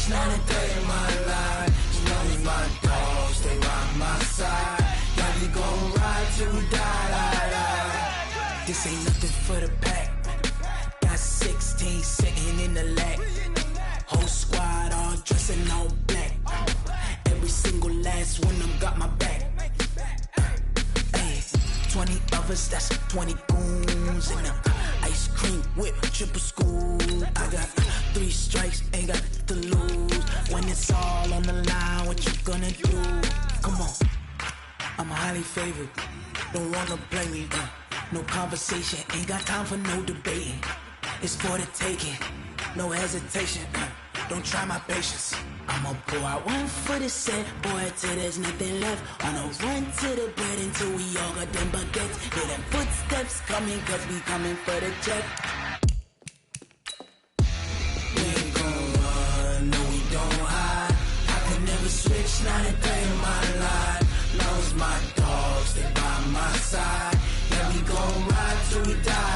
switch, not a day in my life. You know me, my dogs, stay by my side. Yeah, we gon' ride till we die. This ain't nothing for the pack. Got 16 sitting in the lap. Whole squad all dressing all black. Every single last one of them got my back. 20 of us, that's 20 goons in the ice cream whip, triple scoop. I got 3 strikes, ain't got to lose. When it's all on the line, what you gonna do? Come on, I'm highly favored. Don't wanna play me, no conversation. Ain't got time for no debating. It's for the taking, no hesitation. Don't try my patience. I'ma pour out one for the set, boy, till there's nothing left. On a run to the bread until we all got them baguettes. Hear them footsteps coming, cause we coming for the check. We ain't gon' run, no we don't hide. I can never switch, not a day in my life. Long as my dogs stay by my side. Yeah, we gon' ride till we die.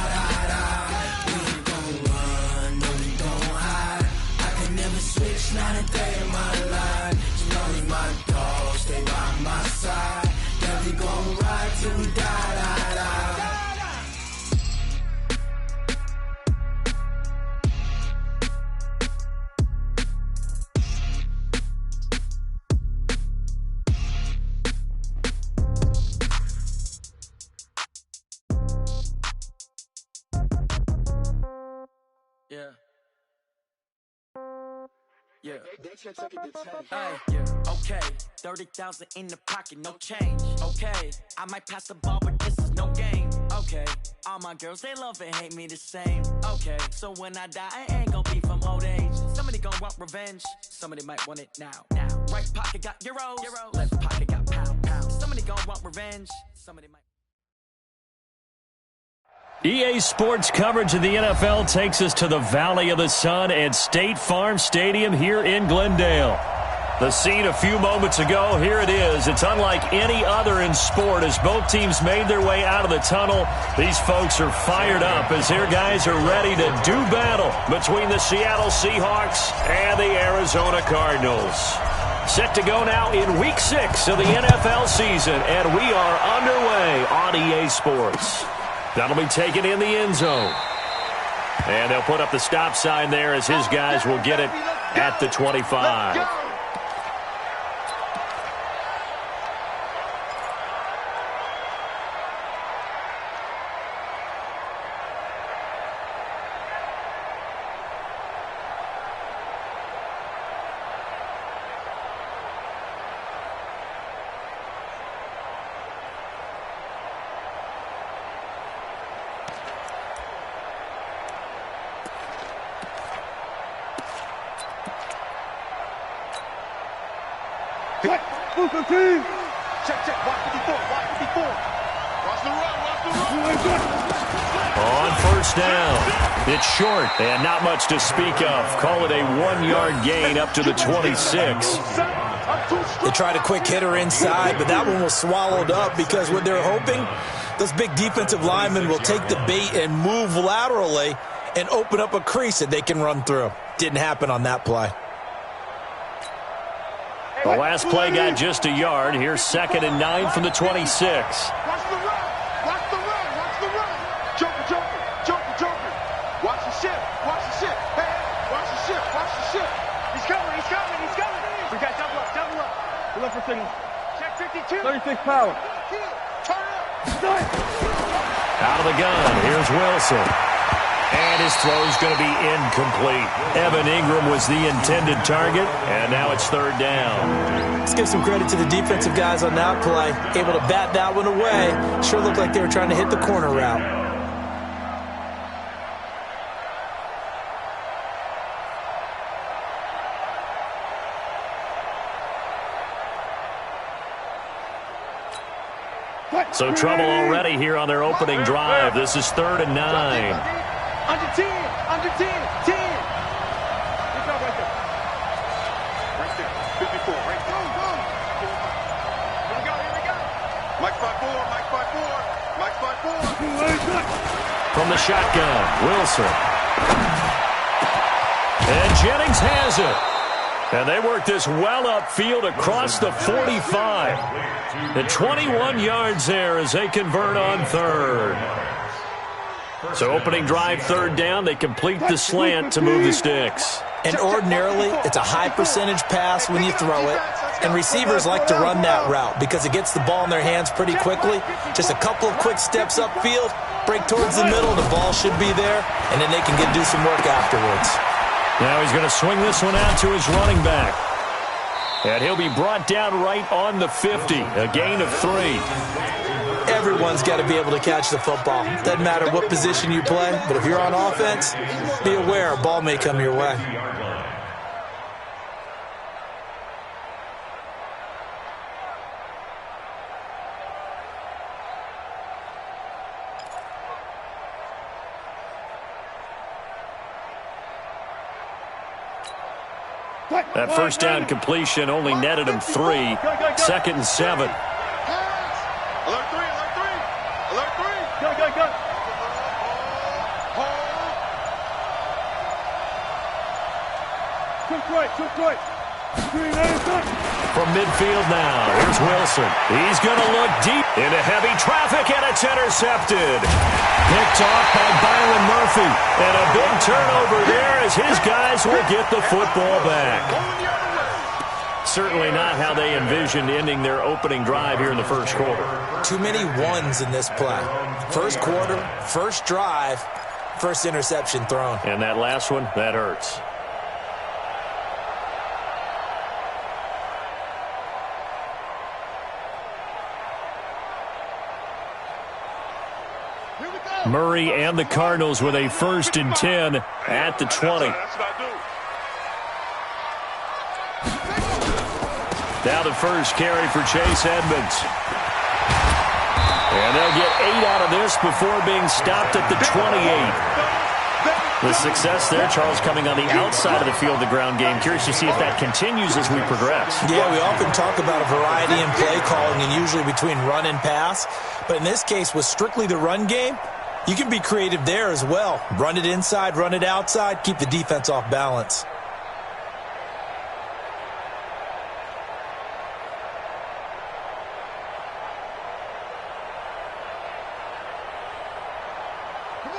We ain't gon' run, no we don't hide. I can never switch, not a day in my life. You know me, my dogs stay by my side. Yeah, we gon' ride till we die. Yeah. Yeah. Yeah. Okay. 30,000 in the pocket, no change. Okay. I might pass the ball, but this is no game. Okay. All my girls, they love and hate me the same. Okay. So when I die, I ain't gonna be from old age. Somebody gonna want revenge. Somebody might want it now. Right pocket got euros. Left pocket got pound. Somebody gonna want revenge. Somebody might. EA Sports coverage of the NFL takes us to the Valley of the Sun at State Farm Stadium here in Glendale. The scene a few moments ago, here it is. It's unlike any other in sport as both teams made their way out of the tunnel. These folks are fired up as their guys are ready to do battle between the Seattle Seahawks and the Arizona Cardinals. Set to go now in Week 6 of the NFL season, and we are underway on EA Sports. That'll be taken in the end zone. And they'll put up the stop sign there as his guys will get it at the 25. Check. Watch 54. Watch the run. On first down. It's short and not much to speak of. Call it a 1-yard gain up to the 26. They tried a quick hitter inside, but that one was swallowed up because what they're hoping, those big defensive linemen will take the bait and move laterally and open up a crease that they can run through. Didn't happen on that play. The last play got just a yard. Here's 2nd and 9 from the 26. Watch the run. Joker. Watch the shift. Hey, watch the shift. He's coming. We got double up. We look for signal. Check 52. 36 power. Turn up. Out of the gun. Here's Wilson. And his throw's going to be incomplete. Evan Ingram was the intended target, and now it's 3rd down. Let's give some credit to the defensive guys on that play. Able to bat that one away. Sure looked like they were trying to hit the corner route. So trouble already here on their opening drive. This is 3rd and 9. Under 10. 10. Good job right there. Right there. 54. Right there. Go. Here we go. Mike 5-4. From the shotgun, Wilson. And Jennings has it. And they work this well upfield across the 45. The 21 yards there as they convert on third. So opening drive, third down, they complete the slant to move the sticks. And ordinarily, it's a high percentage pass when you throw it. And receivers like to run that route because it gets the ball in their hands pretty quickly. Just a couple of quick steps upfield, break towards the middle, the ball should be there, and then they can do some work afterwards. Now he's going to swing this one out to his running back. And he'll be brought down right on the 50, a gain of 3. Everyone's got to be able to catch the football. Doesn't matter what position you play, but if you're on offense, be aware a ball may come your way. That first down completion only netted him 3. Second and 7. Alert 3, alert 3. Alert 3. Go, go, go. Quick right. From midfield now, here's Wilson. He's going to look deep into heavy traffic, and it's intercepted. Picked off by Byron Murphy. And a big turnover there as his guys will get the football back. Certainly not how they envisioned ending their opening drive here in the first quarter. Too many ones in this play. First quarter, first drive, first interception thrown. And that last one, that hurts. Murray and the Cardinals with a 1st and 10 at the 20. Now the first carry for Chase Edmonds. And they'll get 8 out of this before being stopped at the 28. The success there, Charles, coming on the outside of the field, the ground game. Curious to see if that continues as we progress. Yeah, we often talk about a variety in play calling and usually between run and pass. But in this case, with strictly the run game, you can be creative there as well. Run it inside, run it outside, keep the defense off balance.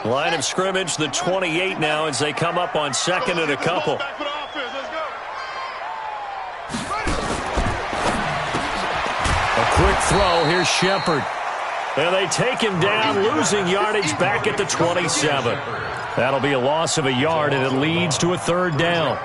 Line of scrimmage, the 28 now as they come up on 2nd and a couple. A quick throw. Here's Shepard. And they take him down, losing yardage back at the 27. That'll be a loss of a yard, and it leads to a 3rd down.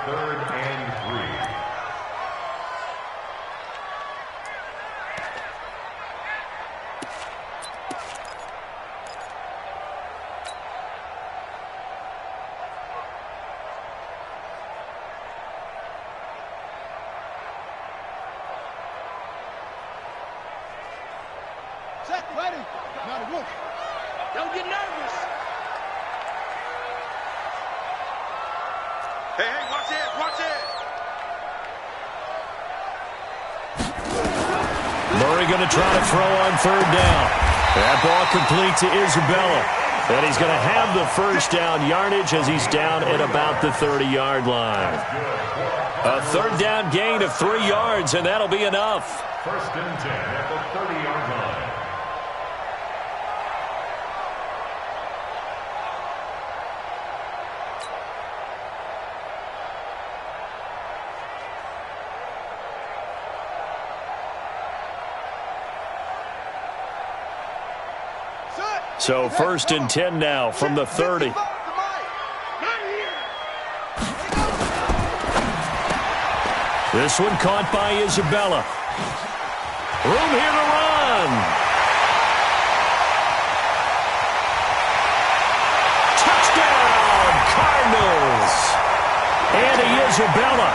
Don't get nervous. Hey, watch it, watch it. Murray going to try to throw on 3rd down. That ball complete to Isabella. And he's going to have the first down yardage as he's down at about the 30-yard line. A 3rd down gain of 3 yards, and that'll be enough. 1st and 10 at the 30-yard line. So 1st and 10 now from the 30. This one caught by Isabella. Room here to run. Touchdown, Cardinals. Andy Isabella,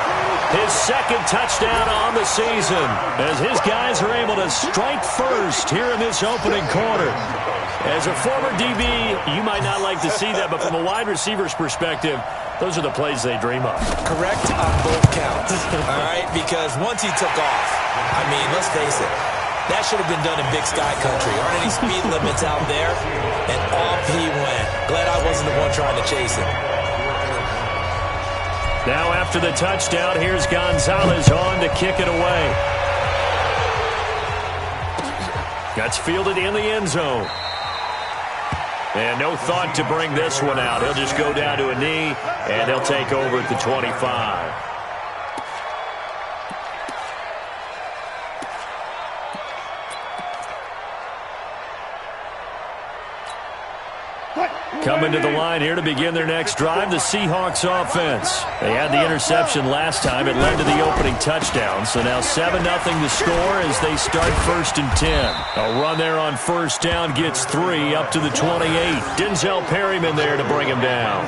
his 2nd touchdown on the season, as his guys are able to strike first here in this opening quarter. As a former DB, you might not like to see that, but from a wide receiver's perspective, those are the plays they dream of. Correct on both counts, all right? Because once he took off, I mean, let's face it, that should have been done in Big Sky Country. Aren't any speed limits out there? And off he went. Glad I wasn't the one trying to chase him. Now after the touchdown, here's Gonzalez on to kick it away. That's fielded in the end zone. And no thought to bring this one out. He'll just go down to a knee, and they'll take over at the 25. Coming to the line here to begin their next drive, the Seahawks offense. They had the interception last time. It led to the opening touchdown. So now 7-0 to score as they start 1st and 10. A run there on 1st down gets 3 up to the 28. Denzel Perryman there to bring him down.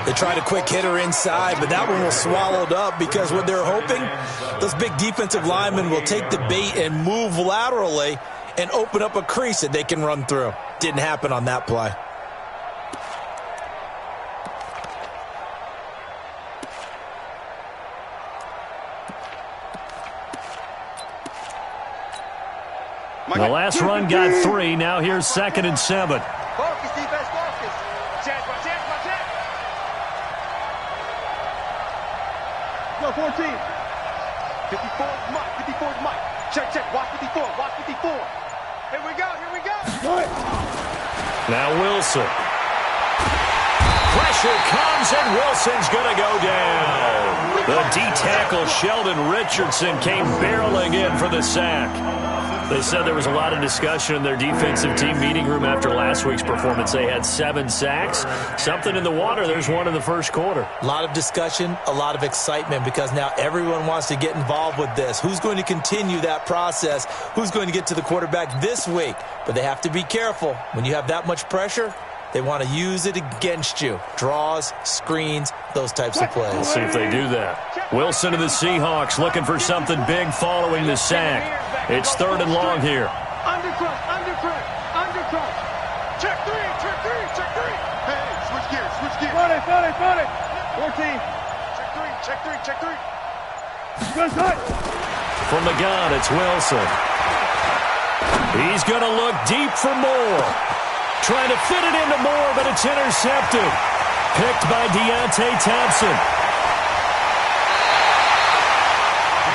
They tried a quick hitter inside, but that one was swallowed up because what they're hoping, those big defensive linemen will take the bait and move laterally and open up a crease that they can run through. Didn't happen on that play. The last run got 3. Now here's 2nd and 7. Focus, defense, focus. Chance, watch it, watch it. Yo, 14. 54 is Mike, 54 is Mike. Check, check, watch 54, watch 54. Here we go, here we go. Now Wilson. Pressure comes, and Wilson's going to go down. The D-tackle Sheldon Richardson came barreling in for the sack. They said there was a lot of discussion in their defensive team meeting room after last week's performance. They had 7 sacks. Something in the water. There's one in the first quarter. A lot of discussion, a lot of excitement because now everyone wants to get involved with this. Who's going to continue that process? Who's going to get to the quarterback this week? But they have to be careful. When you have that much pressure, they want to use it against you. Draws, screens, those types of plays. Let's see if they do that. Wilson to the Seahawks looking for something big following the sack. It's 3rd and long here. Undercrush, undercrush, undercrush. Check 3, check 3, check 3. Hey, switch gears, switch gears. Found it. 14. Check 3, check 3. Good touch. From the gun, it's Wilson. He's going to look deep for Moore. Trying to fit it into Moore, but it's intercepted. Picked by Deontay Thompson.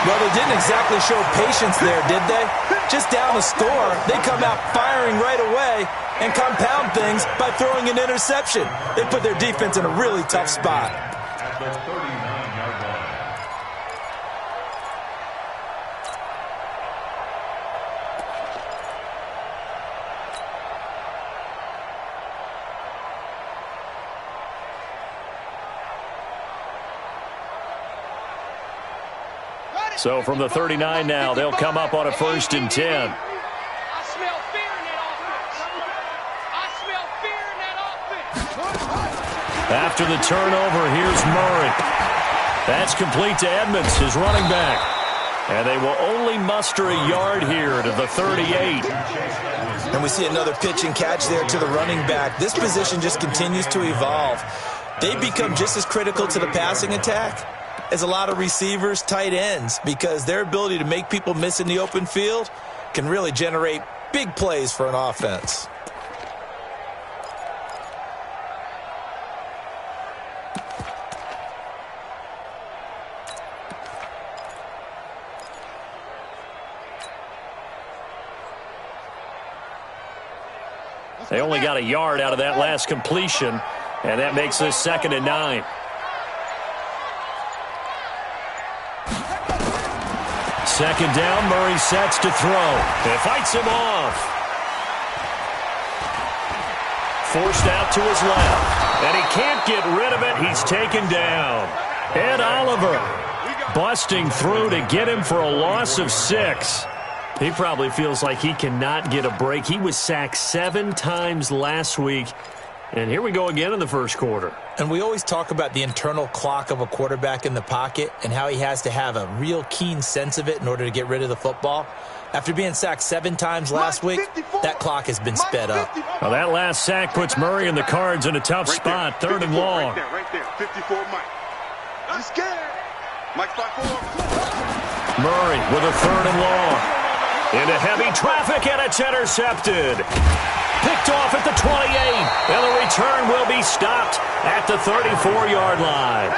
Well, they didn't exactly show patience there, did they? Just down the score, they come out firing right away and compound things by throwing an interception. They put their defense in a really tough spot. At the 39-yard line. So from the 39 now, they'll come up on a 1st and 10. I smell fear in that offense. After the turnover, here's Murray. That's complete to Edmonds, his running back. And they will only muster a yard here to the 38. And we see another pitch and catch there to the running back. This position just continues to evolve. They become just as critical to the passing attack as a lot of receivers, tight ends, because their ability to make people miss in the open field can really generate big plays for an offense. They only got a yard out of that last completion, and that makes this 2nd and 9. Second down, Murray sets to throw. It fights him off. Forced out to his left. And he can't get rid of it. He's taken down. Ed Oliver busting through to get him for a loss of 6. He probably feels like he cannot get a break. He was sacked 7 times last week. And here we go again in the first quarter. And we always talk about the internal clock of a quarterback in the pocket and how he has to have a real keen sense of it in order to get rid of the football. After being sacked 7 times last week, that clock has been sped up. Well, that last sack puts Murray and the Cards in a tough spot, 3rd and long. Right there, 54 Mike. I'm scared. Mike's by 4. Murray with a 3rd and long. Into heavy traffic, and it's intercepted. picked off at the 28. And the return will be stopped at the 34-yard line.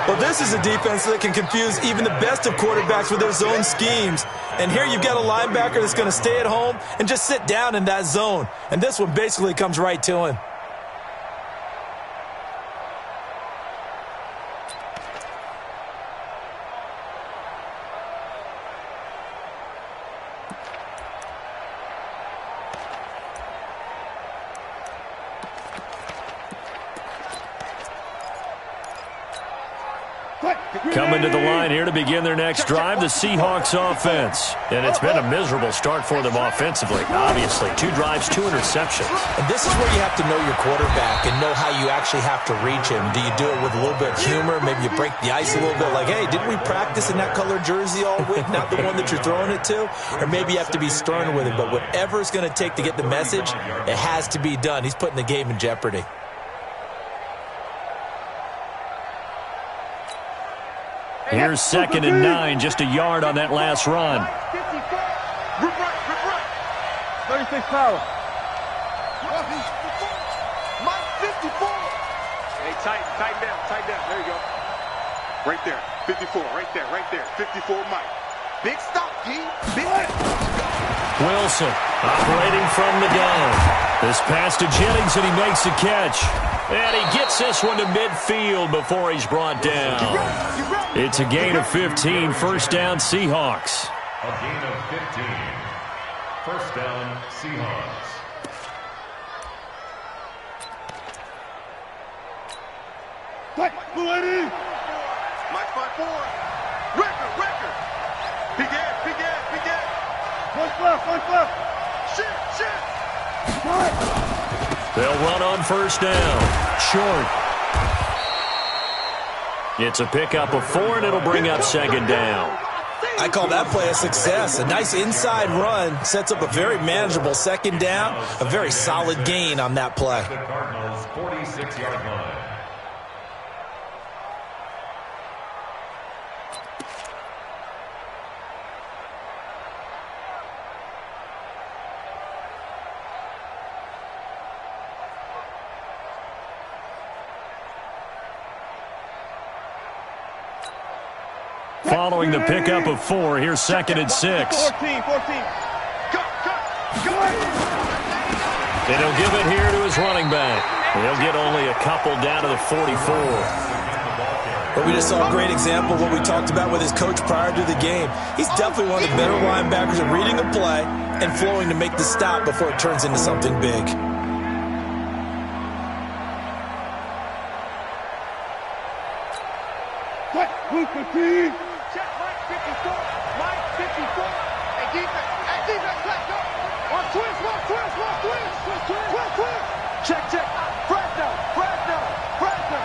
Well, this is a defense that can confuse even the best of quarterbacks with their zone schemes. And here you've got a linebacker that's going to stay at home and just sit down in that zone. And this one basically comes right to him. Coming to the line here to begin their next drive, the Seahawks offense. And it's been a miserable start for them offensively. Obviously, 2 drives, 2 interceptions. And this is where you have to know your quarterback and know how you actually have to reach him. Do you do it with a little bit of humor? Maybe you break the ice a little bit like, hey, didn't we practice in that colored jersey all week, not the one that you're throwing it to? Or maybe you have to be stern with him. But whatever it's going to take to get the message, it has to be done. He's putting the game in jeopardy. Here's 2nd and 9, just a yard on that last run. 36 power. Mike 54. Hey, tighten down. There you go. Right there. 54. Right there. 54 Mike. Big stop, G. Big Wilson operating from the gun. This pass to Jennings, and he makes the catch. And he gets this one to midfield before he's brought down. It's a gain of 15, first down Seahawks. A gain of 15. First down Seahawks. Mike 5-4. Record. Big Ed. One left. Shit. They'll run on first down. Short. It's a pickup of 4, and it'll bring up 2nd down. I call that play a success. A nice inside run sets up a very manageable 2nd down. A very solid gain on that play. The Cardinals' 46-yard line. Following the pickup of 4, here's 2nd and 6. 14. And he'll give it here to his running back. He'll get only a couple down to the 44. But we just saw a great example of what we talked about with his coach prior to the game. He's definitely one of the better linebackers at reading a play and flowing to make the stop before it turns into something big. Check Mike 54. Hey, defense, let's go. One twist. Check. Press down.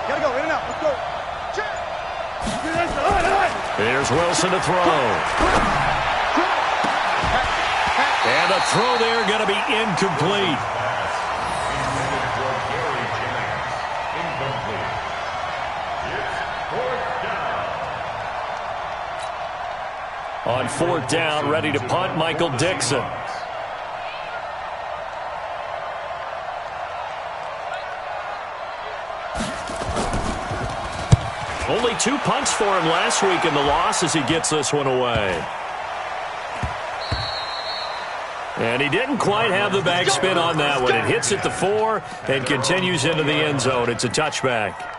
Gotta go, in and out. Let's go. Check. Here's Wilson to throw. And a throw there going to be incomplete. On 4th down, ready to punt, Michael Dixon. Only 2 punts for him last week in the loss as he gets this one away. And he didn't quite have the backspin on that one. It hits at the 4 and continues into the end zone. It's a touchback.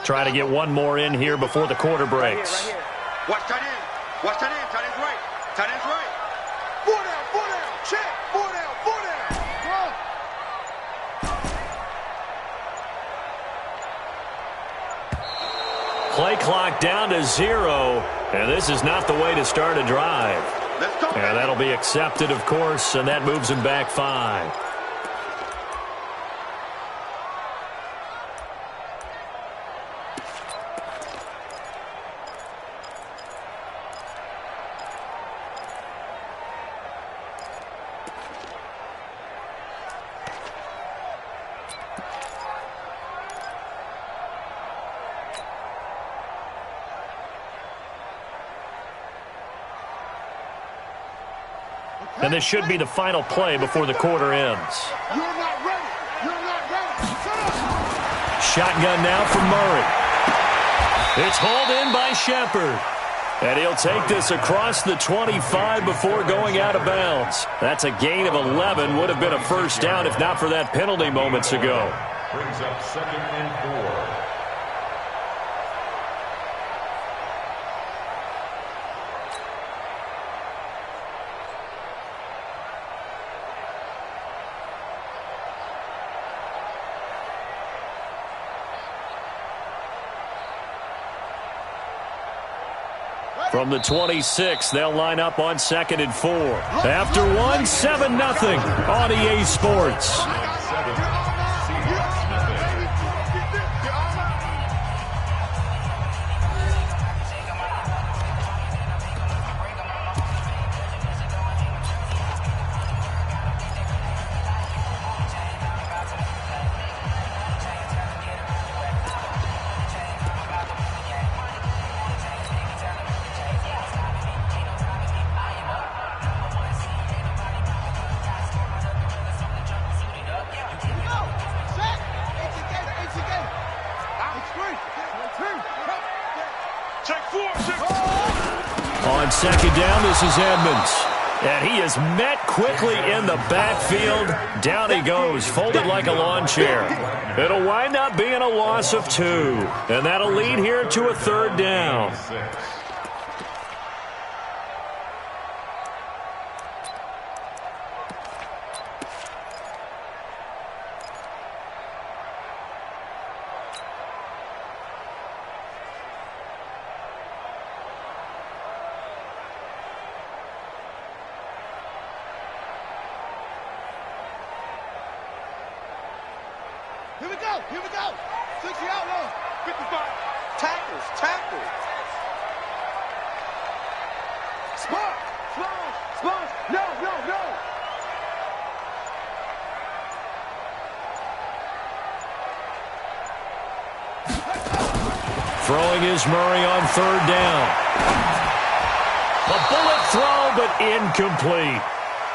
Try to get one more in here before the quarter breaks. Watch tight end. Tight end's right. 4 down. Check. 4 down. Play clock down to 0, and this is not the way to start a drive. Let's go. And that'll be accepted, of course, and that moves him back 5. And this should be the final play before the quarter ends. You're not ready. You're not ready. Shotgun now from Murray. It's hauled in by Shepard. And he'll take this across the 25 before going out of bounds. That's a gain of 11. Would have been a first down if not for that penalty moments ago. Brings up 2nd and 4. From the 26, they'll line up on 2nd and 4. After one, 7-0 on EA Sports. On 2nd down, this is Edmonds. And he is met quickly in the backfield. Down he goes, folded like a lawn chair. It'll wind up being a loss of 2. And that'll lead here to a 3rd down. Here we go. Here we go. 60 outlaws. 55. Tackles. Tackles. Spot. Smalls. Smalls. No, no, no. Throwing is Murray on 3rd down. A bullet throw, but incomplete.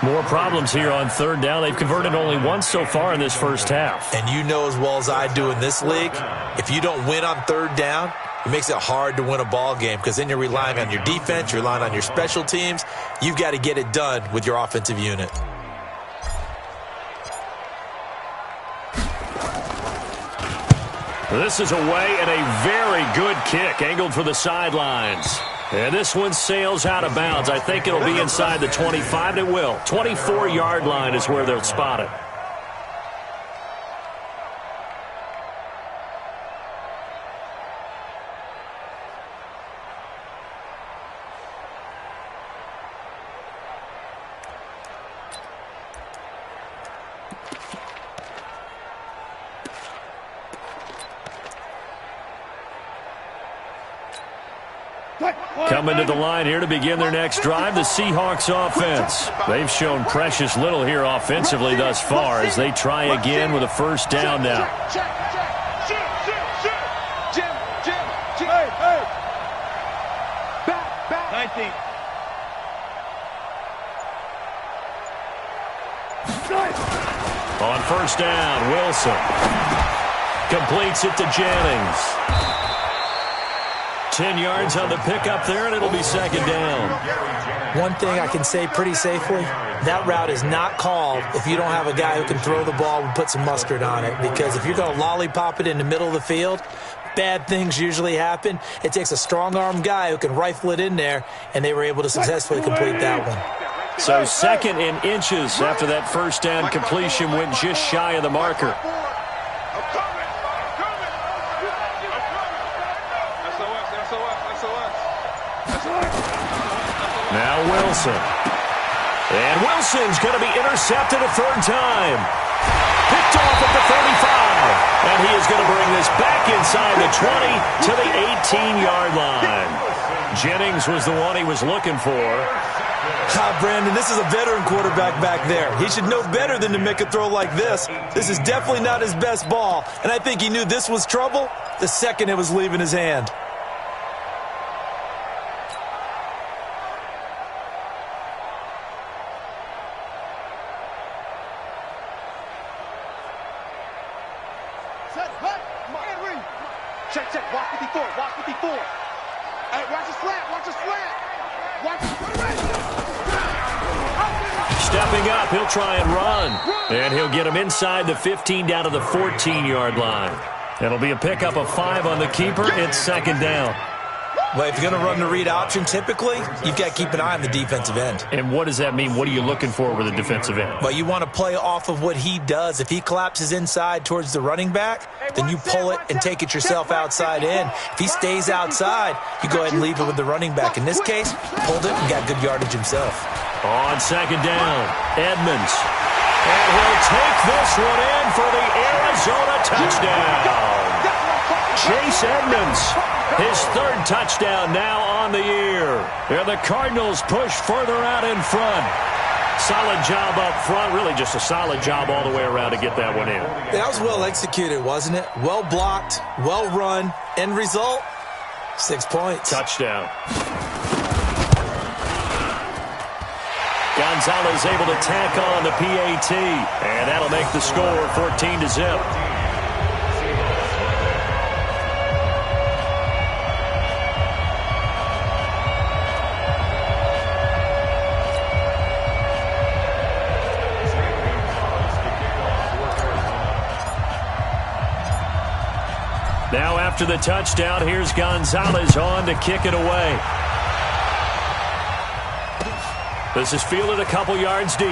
More problems here on 3rd down. They've converted only once so far in this first half. And you know as well as I do in this league, if you don't win on 3rd down, it makes it hard to win a ball game because then you're relying on your defense, you're relying on your special teams. You've got to get it done with your offensive unit. This is away and a very good kick, angled for the sidelines. And this one sails out of bounds. I think it'll be inside the 25. It will. 24-yard line is where they'll spot it. Coming to the line here to begin their next drive, the Seahawks offense. They've shown precious little here offensively thus far as they try again with a first down now. On first down, Wilson completes it to Jennings. 10 yards on the pickup there, and it'll be 2nd down. One thing I can say pretty safely, that route is not called if you don't have a guy who can throw the ball and put some mustard on it. Because if you're going to lollipop it in the middle of the field, bad things usually happen. It takes a strong-armed guy who can rifle it in there, and they were able to successfully complete that one. So 2nd and inches after that first down completion went just shy of the marker. Now Wilson. And Wilson's going to be intercepted a 3rd time. Picked off at the 35. And he is going to bring this back inside the 20 to the 18-yard line. Jennings was the one he was looking for. Brandon, this is a veteran quarterback back there. He should know better than to make a throw like this. This is definitely not his best ball, and I think he knew this was trouble the second it was leaving his hand. Check, check. Watch 54. Watch 54. Hey, watch the slant. Watch the slant. Watch the slant. Stepping up, he'll try and run. And he'll get him inside the 15 down to the 14-yard line. It'll be a pickup of 5 on the keeper. It's second down. Well, if you're going to run the read option, typically, you've got to keep an eye on the defensive end. And what does that mean? What are you looking for with a defensive end? Well, you want to play off of what he does. If he collapses inside towards the running back, then you pull it and take it yourself outside in. If he stays outside, you go ahead and leave it with the running back. In this case, pulled it and got good yardage himself. On second down, Edmonds. And he'll take this one in for the Arizona touchdown. Chase Edmonds, his 3rd touchdown now on the year. And the Cardinals push further out in front. Solid job up front, really just a solid job all the way around to get that one in. That was well executed, wasn't it? Well blocked, well run. End result, 6 points. Touchdown. Gonzalez able to tack on the PAT, and that'll make the score 14-0. Now after the touchdown, here's Gonzalez on to kick it away. This is fielded a couple yards deep.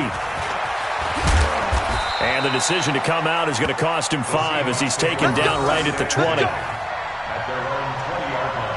And the decision to come out is going to cost him 5 as he's taken down right at the 20. At their own 20-yard line.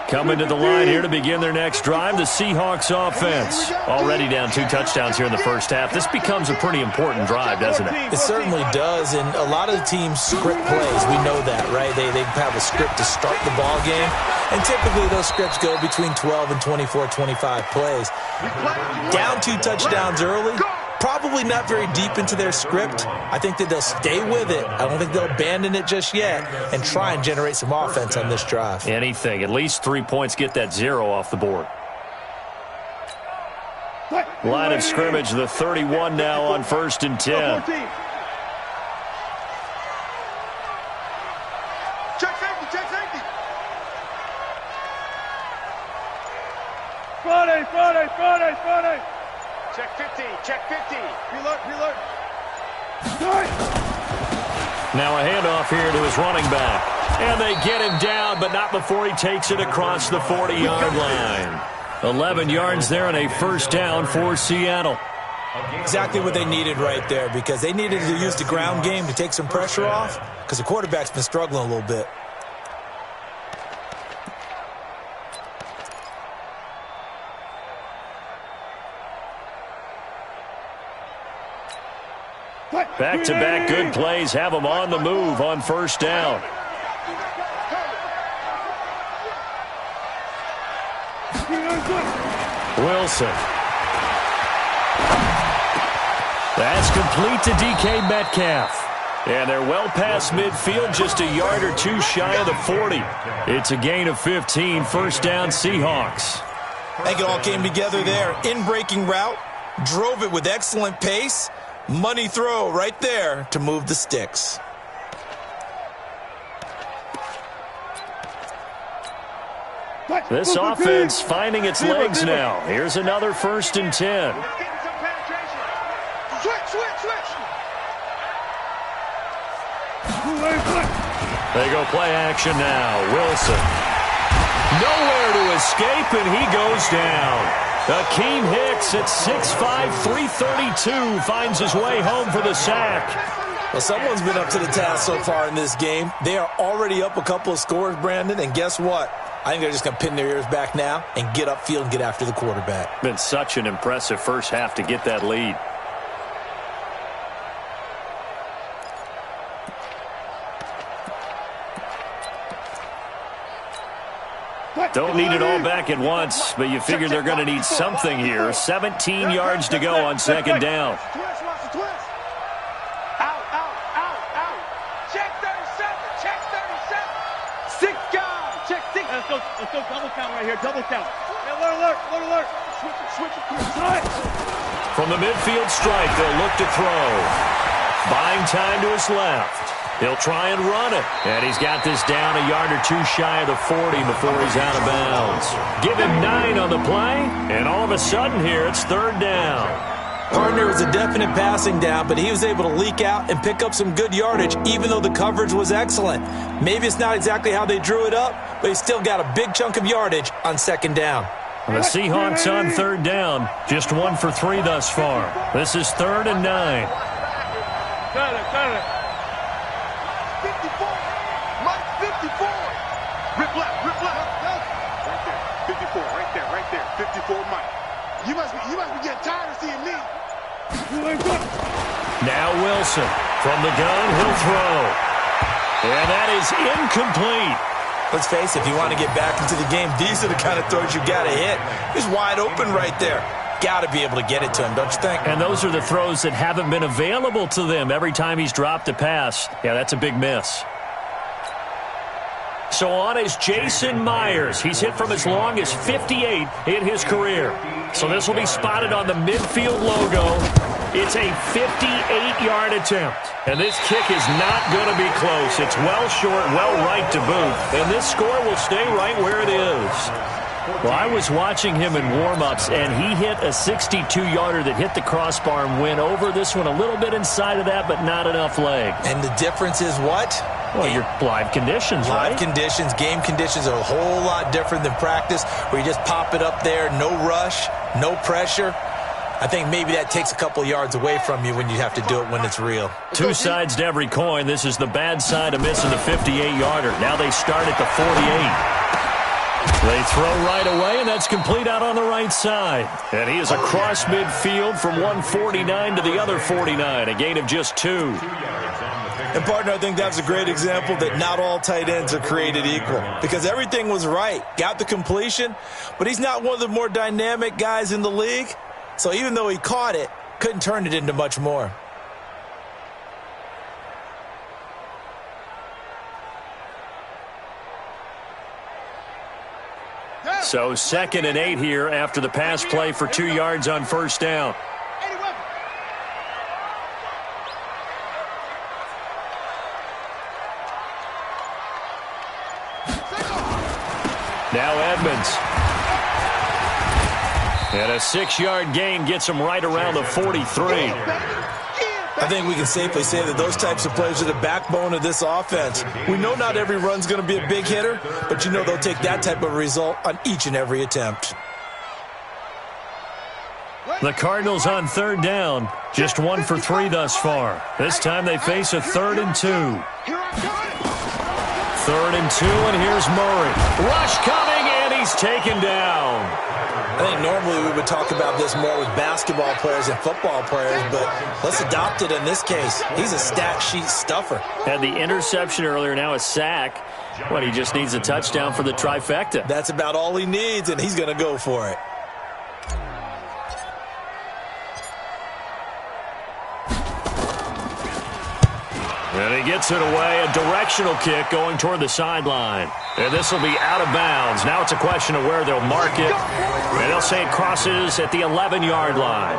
Coming to the line here to begin their next drive, the Seahawks offense. Already down 2 touchdowns here in the first half. This becomes a pretty important drive, doesn't it? It certainly does, and a lot of the teams script plays. We know that, right? They have a script to start the ball game, and typically those scripts go between 12 and 24, 25 plays. Down 2 touchdowns early, probably not very deep into their script. I think that they'll stay with it. I don't think they'll abandon it just yet and try and generate some offense on this drive. Anything. At least 3 points, get that 0 off the board. Line of scrimmage, the 31 now on 1st and 10. Check safety, check safety. Friday. Check 50, check 50. Reload. Now a handoff here to his running back. And they get him down, but not before he takes it across the 40-yard line. 11 yards there and a first down for Seattle. Exactly what they needed right there, because they needed to use the ground game to take some pressure off, because the quarterback's been struggling a little bit. Back-to-back good plays have him on the move on first down. Wilson. That's complete to DK Metcalf. And they're well past midfield, just a yard or 2 shy of the 40. It's a gain of 15, first down Seahawks. I think it all came together there. In-breaking route, drove it with excellent pace. Money throw right there to move the sticks. This offense finding its legs now. Here's another 1st and 10. They go play action now. Wilson. Nowhere to escape, and he goes down. Akeem Hicks at 6'5", 332 finds his way home for the sack. Well, someone's been up to the task so far in this game. They are already up a couple of scores, Brandon, and guess what? I think they're just going to pin their ears back now and get upfield and get after the quarterback. Been such an impressive first half to get that lead. Don't need it all back at once, but you figure they're going to need something here. 17 yards to go on second down. Check 37. Check 37. 6 guys. Check 6. Let's go double count right here. Double count. Alert. Switch it. From the midfield stripe, they'll look to throw. Buying time to his left. He'll try and run it. And he's got this down a yard or two shy of the 40 before he's out of bounds. Give him 9 on the play, and all of a sudden here, it's third down. Partner was a definite passing down, but he was able to leak out and pick up some good yardage, even though the coverage was excellent. Maybe it's not exactly how they drew it up, but he still got a big chunk of yardage on second down. The Seahawks on third down, just 1 for 3 thus far. This is 3rd and 9. Got it. 54. Mike, 54. Rip left. Right there. 54, Mike. You must be getting tired of seeing me. Now Wilson. From the gun, he'll throw. And that is incomplete. Let's face it, if you want to get back into the game, these are the kind of throws you got to hit. He's wide open right there. Got to be able to get it to him, don't you think? And those are the throws that haven't been available to them every time he's dropped a pass. Yeah, that's a big miss. So on is Jason Myers. He's hit from as long as 58 in his career. So this will be spotted on the midfield logo. It's a 58-yard attempt. And this kick is not going to be close. It's well short, well right to boot. And this score will stay right where it is. Well, I was watching him in warm-ups, and he hit a 62-yarder that hit the crossbar and went over this one a little bit inside of that, but not enough leg. And the difference is what? Well, your live conditions, right? Live conditions, game conditions are a whole lot different than practice, where you just pop it up there, no rush, no pressure. I think maybe that takes a couple yards away from you when you have to do it when it's real. Two sides to every coin. This is the bad side of missing the 58-yarder. Now they start at the 48. They throw right away, and that's complete out on the right side. And he is across midfield from 149 to the other 49, a gain of just 2. And, partner, I think that's a great example that not all tight ends are created equal, because everything was right. Got the completion, but he's not one of the more dynamic guys in the league. So even though he caught it, couldn't turn it into much more. So 2nd and 8 here after the pass play for 2 yards on first down. Now Edmonds. And a 6-yard gain gets him right around the 43. I think we can safely say that those types of plays are the backbone of this offense. We know not every run's going to be a big hitter, but you know they'll take that type of result on each and every attempt. The Cardinals on third down, just 1 for 3 thus far. This time they face a 3rd and 2. 3rd and 2, and here's Murray. Rush coming, and he's taken down. I think normally we would talk about this more with basketball players and football players, but let's adopt it in this case. He's a stat sheet stuffer. Had the interception earlier, now a sack. What, he just needs a touchdown for the trifecta. That's about all he needs, and he's going to go for it. And he gets it away, a directional kick going toward the sideline. And this will be out of bounds. Now it's a question of where they'll mark it. And they'll say it crosses at the 11-yard line.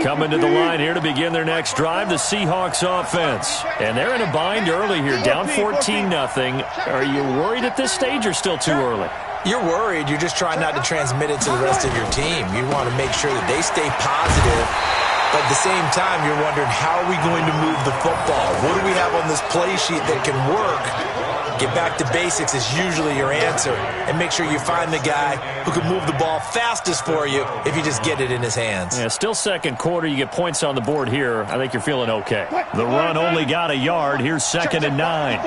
Coming to the line here to begin their next drive, the Seahawks offense. And they're in a bind early here, down 14-0. Are you worried at this stage or still too early? You're worried. You're just trying not to transmit it to the rest of your team. You want to make sure that they stay positive But at the same time, you're wondering, how are we going to move the football? What do we have on this play sheet that can work? Get back to basics is usually your answer. And make sure you find the guy who can move the ball fastest for you if you just get it in his hands. Yeah, still second quarter. You get points on the board here. I think you're feeling okay. The run only got a yard. Here's 2nd and 9.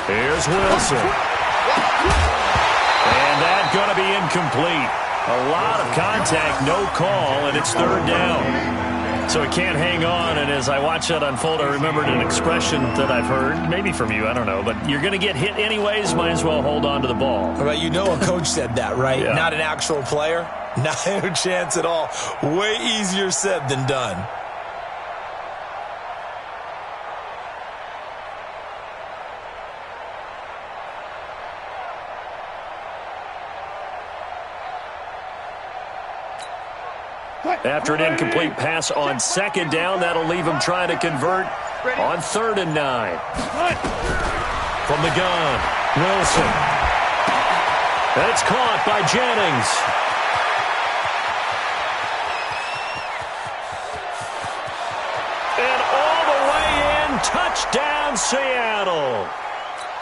Here's Wilson. And that's going to be incomplete. A lot of contact, no call, and it's 3rd down. So he can't hang on, and as I watch that unfold, I remembered an expression that I've heard, maybe from you, I don't know, but you're going to get hit anyways, might as well hold on to the ball. Right, you know a coach said that, right? Yeah. Not an actual player? No chance at all. Way easier said than done. After an incomplete pass on 2nd down, that'll leave him trying to convert on 3rd and 9. From the gun, Wilson. It's caught by Jennings. And all the way in, touchdown Seattle.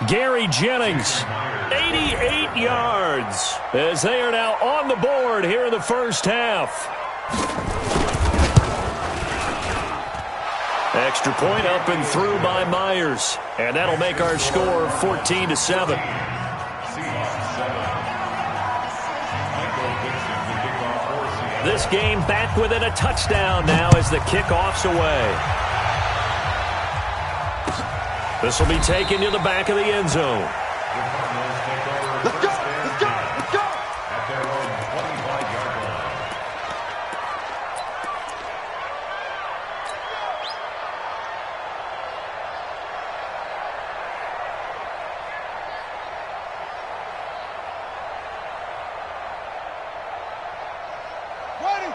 Gary Jennings, 88 yards, as they are now on the board here in the first half. Extra point up and through by Myers. And that'll make our score 14-7. This game back within a touchdown now as the kickoff's away. This will be taken to the back of the end zone. Let's go! Let's go! Let's go! At their own 25-yard line.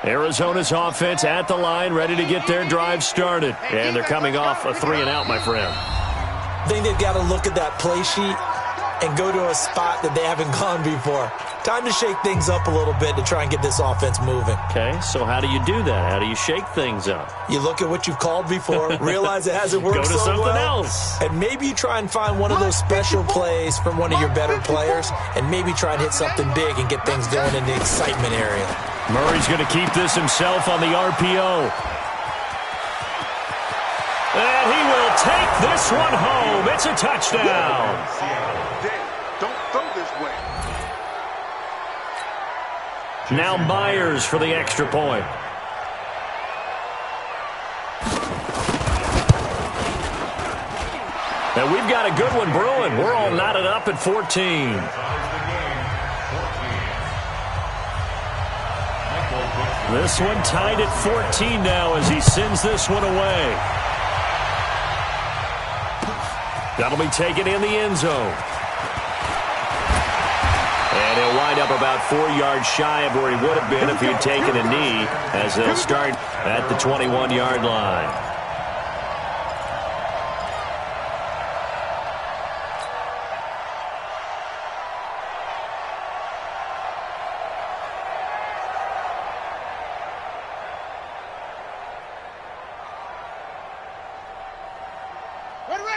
Arizona's offense at the line, ready to get their drive started. And they're coming off a 3-and-out, my friend. I think they've got to look at that play sheet and go to a spot that they haven't gone before. Time to shake things up a little bit to try and get this offense moving. Okay, so how do you do that? How do you shake things up? You look at what you've called before, realize it hasn't worked Go to so something well, else. and maybe you try and find one of those special plays from one of your better players, and maybe try and hit something big and get things going in the excitement area. Murray's going to keep this himself on the RPO. And he will take this one home. It's a touchdown. Don't throw this way. Now Myers for the extra point. And we've got a good one brewing. We're all knotted up at 14. This one tied at 14 now as he sends this one away. That'll be taken in the end zone. And he'll wind up about 4 yards shy of where he would have been if he had taken a knee, as they'll start at the 21-yard line.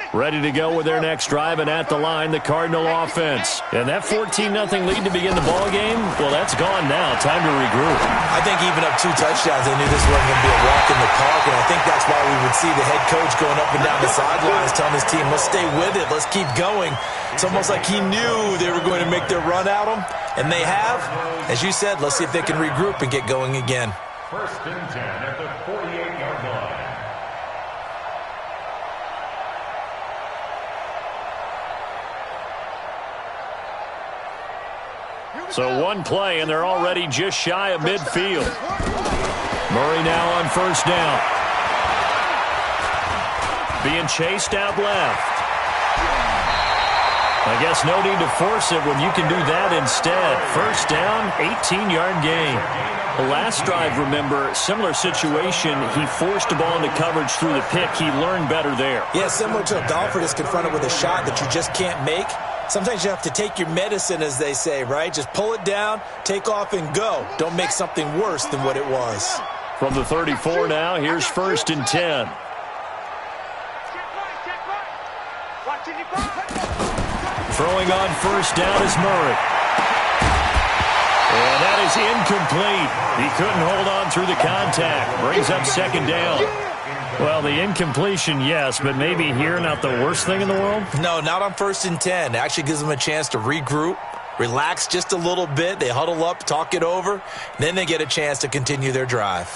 Ready to go with their next drive, and at the line, the Cardinal offense. And that 14-0 lead to begin the ball game, well, that's gone now. Time to regroup. I think even up 2 touchdowns, they knew this wasn't going to be a walk in the park, and I think that's why we would see the head coach going up and down the sidelines telling his team, let's stay with it, let's keep going. It's almost like he knew they were going to make their run at him, and they have. As you said, let's see if they can regroup and get going again. 1st and 10 at the 48-yard line. So one play, and they're already just shy of midfield. Murray now on 1st down. Being chased out left. I guess no need to force it when you can do that instead. 1st down, 18-yard gain. The last drive, remember, similar situation. He forced the ball into coverage through the pick. He learned better there. Yeah, similar to a golfer that's confronted with a shot that you just can't make. Sometimes you have to take your medicine, as they say, right? Just pull it down, take off, and go. Don't make something worse than what it was. From the 34 now, here's 1st and 10. Throwing on 1st down is Murray. And that is incomplete. He couldn't hold on through the contact. Brings up 2nd down. Well, the incompletion, yes, but maybe here not the worst thing in the world? No, not on 1st and 10. It actually gives them a chance to regroup, relax just a little bit. They huddle up, talk it over, then they get a chance to continue their drive.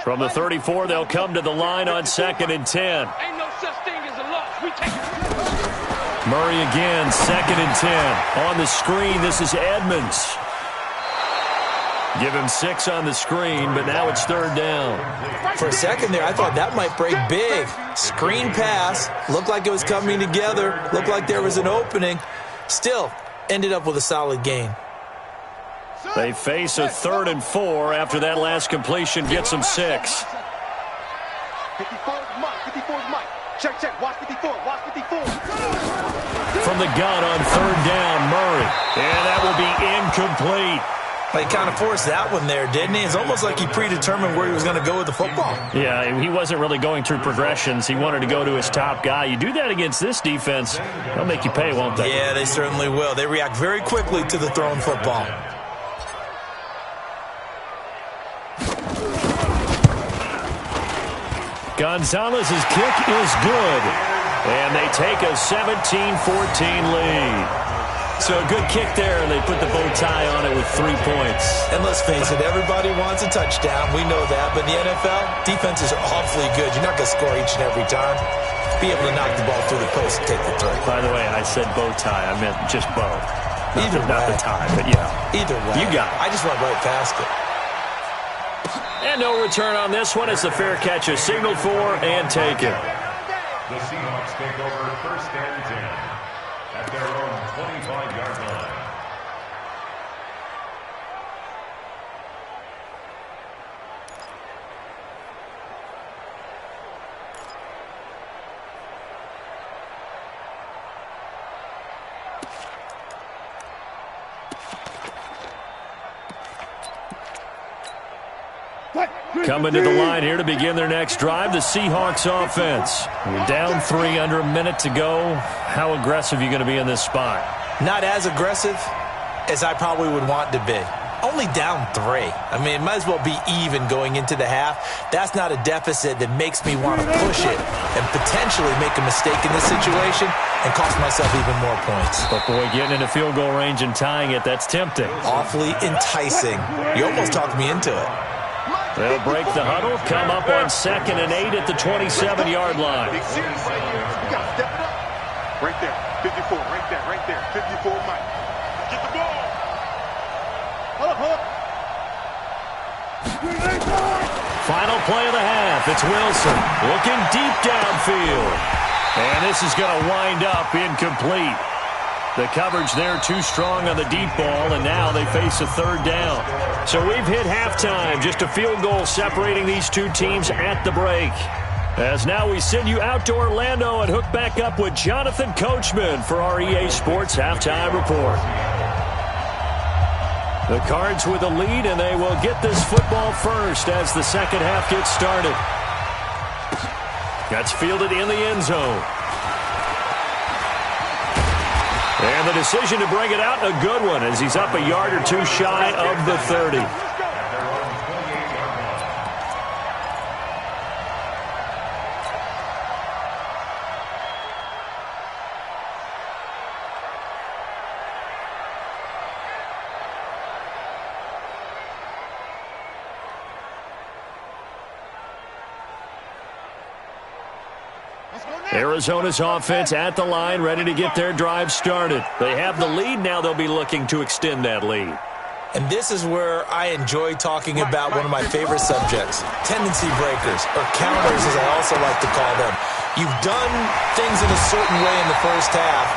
From the 34, they'll come to the line on 2nd and 10. Ain't no such thing as a loss. We take it. Murray again, 2nd and 10. On the screen, this is Edmonds. Give him 6 on the screen, but now it's 3rd down. For a second there, I thought that might break big. Screen pass, looked like it was coming together, looked like there was an opening. Still, ended up with a solid gain. They face a 3rd and 4 after that last completion gets them 6. 54 is Mike. 54 is Mike. Check. Watch 54. Watch 54. From the gun on 3rd down, Murray. And that will be incomplete. He kind of forced that one there, didn't he? It's almost like he predetermined where he was going to go with the football. Yeah, he wasn't really going through progressions. He wanted to go to his top guy. You do that against this defense, they'll make you pay, won't they? Yeah, they certainly will. They react very quickly to the thrown football. Gonzalez's kick is good. And they take a 17-14 lead. So a good kick there, and they put the bow tie on it with 3 points. And let's face it, everybody wants a touchdown. We know that. But in the NFL, defenses are awfully good. You're not going to score each and every time. Be able to knock the ball through the post and take the throw. By the way, I said bow tie. I meant just bow. Not the tie, but yeah. Either way. You got it. I just went right past it. And no return on this one. It's the fair catch is signaled for and taken. The Seahawks take over 1st and 10 at their own 25-yard line. Coming to the line here to begin their next drive, the Seahawks offense. You're down 3 under a minute to go. How aggressive are you going to be in this spot? Not as aggressive as I probably would want to be. Only down 3. I mean, it might as well be even going into the half. That's not a deficit that makes me want to push it and potentially make a mistake in this situation and cost myself even more points. But, boy, getting into field goal range and tying it, that's tempting. Awfully enticing. You almost talked me into it. They'll break the huddle, come up on 2nd and 8 at the 27-yard line. Big series right here. We got to step it up. Right there. 54. Right there. 54, Mike. Get the ball. Hold up. Final play of the half. It's Wilson looking deep downfield. And this is going to wind up incomplete. The coverage there too strong on the deep ball, and now they face a 3rd down. So we've hit halftime, just a field goal separating these two teams at the break. As now we send you out to Orlando and hook back up with Jonathan Coachman for our EA Sports Halftime Report. The Cards with a lead, and they will get this football first as the second half gets started. That's fielded in the end zone. And the decision to bring it out, a good one, as he's up a yard or 2 shy of the 30. Arizona's offense at the line, ready to get their drive started. They have the lead. Now they'll be looking to extend that lead. And this is where I enjoy talking about one of my favorite subjects, tendency breakers, or counters as I also like to call them. You've done things in a certain way in the first half.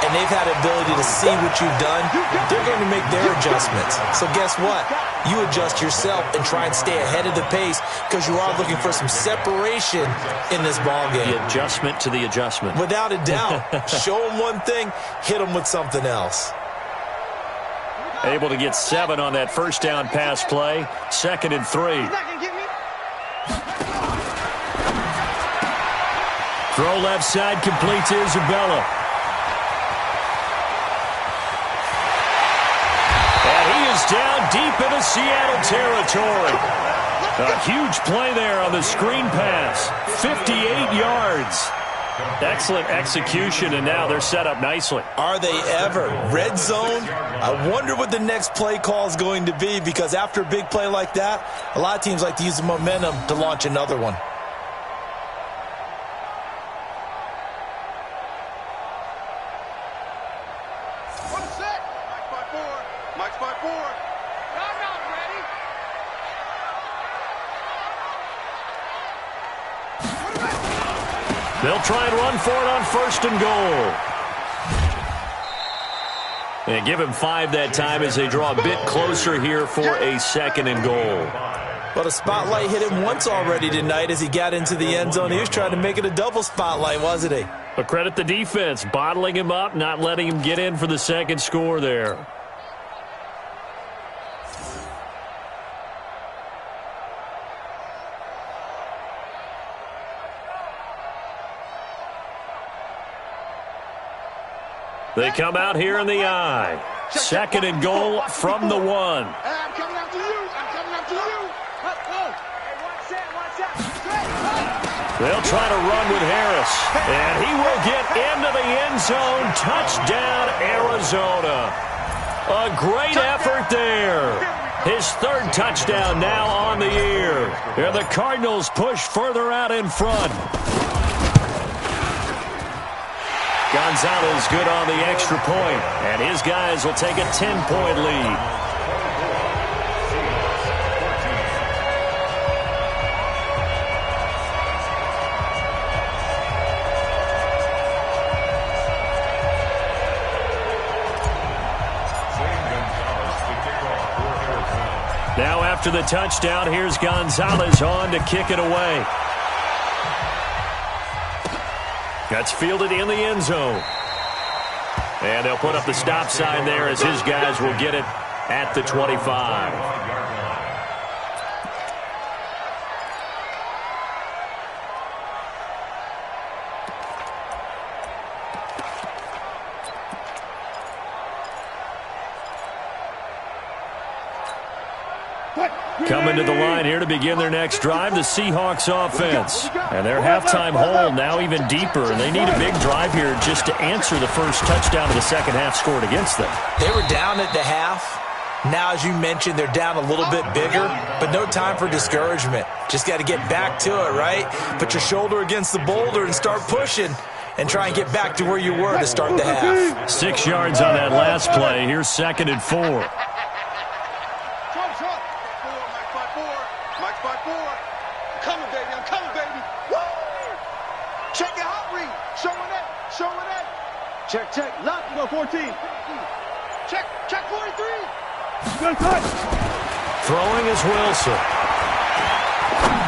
and they've had the ability to see what you've done, they're going to make their adjustments. So guess what? You adjust yourself and try and stay ahead of the pace because you are looking for some separation in this ball game. The adjustment to the adjustment. Without a doubt. Show them one thing, hit them with something else. Able to get 7 on that first down pass play. 2nd and 3. Throw left side, complete to Isabella. And he is down deep into Seattle territory. A huge play there on the screen pass. 58 yards. Excellent execution, and now they're set up nicely. Are they ever? Red zone? I wonder what the next play call is going to be, because after a big play like that, a lot of teams like to use the momentum to launch another one. They'll try and run for it on 1st and goal. And give him 5 that time as they draw a bit closer here for a 2nd and goal. Well, the spotlight hit him once already tonight as he got into the end zone. He was trying to make it a double spotlight, wasn't he? But credit the defense, bottling him up, not letting him get in for the 2nd score there. They come out here in the eye. 2nd and goal from the 1. I'm coming after you. I'm coming after you. They'll try to run with Harris. And he will get into the end zone. Touchdown, Arizona. A great effort there. His 3rd touchdown now on the year. And the Cardinals push further out in front. Gonzalez good on the extra point, and his guys will take a 10-point lead. Now after the touchdown, here's Gonzalez on to kick it away. That's fielded in the end zone. And they'll put up the stop sign there as his guys will get it at the 25. Coming to the line here to begin their next drive, the Seahawks offense. And their halftime hole now even deeper, and they need a big drive here just to answer the first touchdown of the second half scored against them. They were down at the half. Now, as you mentioned, they're down a little bit bigger, but no time for discouragement. Just got to get back to it, right? Put your shoulder against the boulder and start pushing and try and get back to where you were to start the half. 6 yards on that last play. Here's 2nd and 4. Check. Lock, you go 14. Check 43. Good touch. Throwing is Wilson.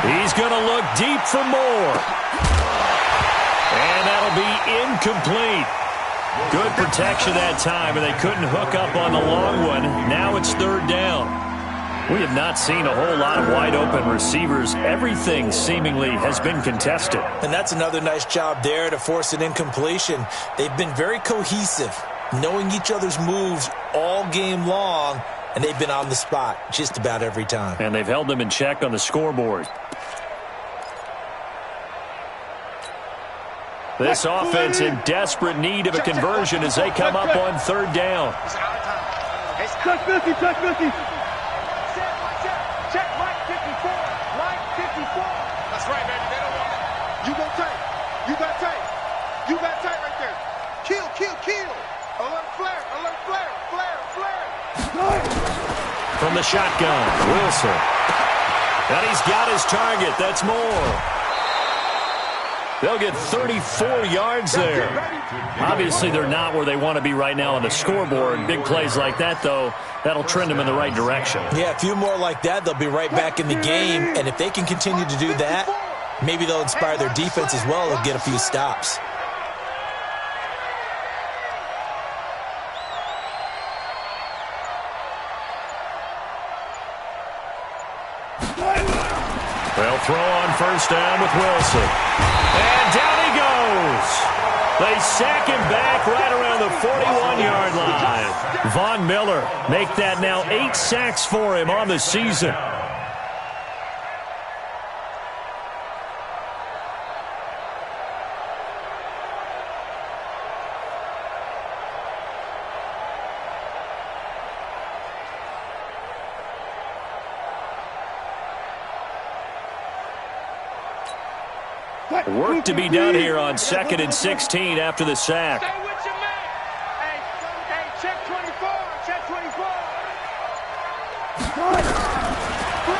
He's going to look deep for more. And that'll be incomplete. Good protection that time, and they couldn't hook up on the long one. Now it's 3rd down. We have not seen a whole lot of wide-open receivers. Everything seemingly has been contested. And that's another nice job there to force an incompletion. They've been very cohesive, knowing each other's moves all game long, and they've been on the spot just about every time. And they've held them in check on the scoreboard. This offense in desperate need of a conversion as they come up on 3rd down. Check 50, check 50. Check right 54. Right 54. That's right, baby. They don't want it. You go tight. You got tight. You got tight right there. Kill. Alert flare. From the shotgun, Wilson. And he's got his target. That's more. They'll get 34 yards there. Obviously, they're not where they want to be right now on the scoreboard. Big plays like that, though, that'll trend them in the right direction. Yeah, a few more like that, they'll be right back in the game. And if they can continue to do that, maybe they'll inspire their defense as well and get a few stops. They'll throw on first down with Wilson. And down he goes. They sack him back right around the 41-yard line. Von Miller make that now 8 sacks for him on the season. Work to be done here on 2nd and 16 after the sack. Stay with your man. Hey, check 24. Check 24.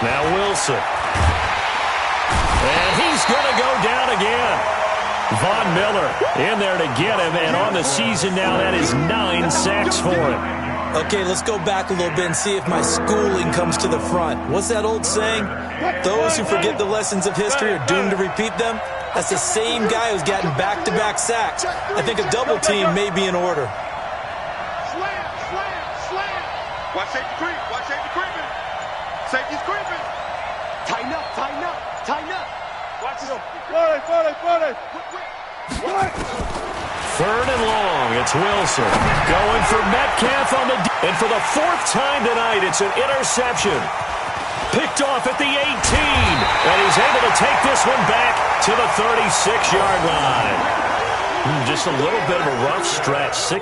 Now Wilson. And he's going to go down again. Von Miller in there to get him, and on the season now, that is 9 sacks for him. Okay, let's go back a little bit and see if my schooling comes to the front. What's that old saying? Those who forget the lessons of history are doomed to repeat them. That's the same guy who's gotten back-to-back sacks. I think a double team may be in order. Slam. Watch safety creep. Watch safety creeping. Safety's creeping. Tighten up. Watch this. What? 3rd and long. It's Wilson going for Metcalf on the and for the 4th time tonight, it's an interception. Picked off at the 18, and he's able to take this one back to the 36-yard line. Just a little bit of a rough stretch.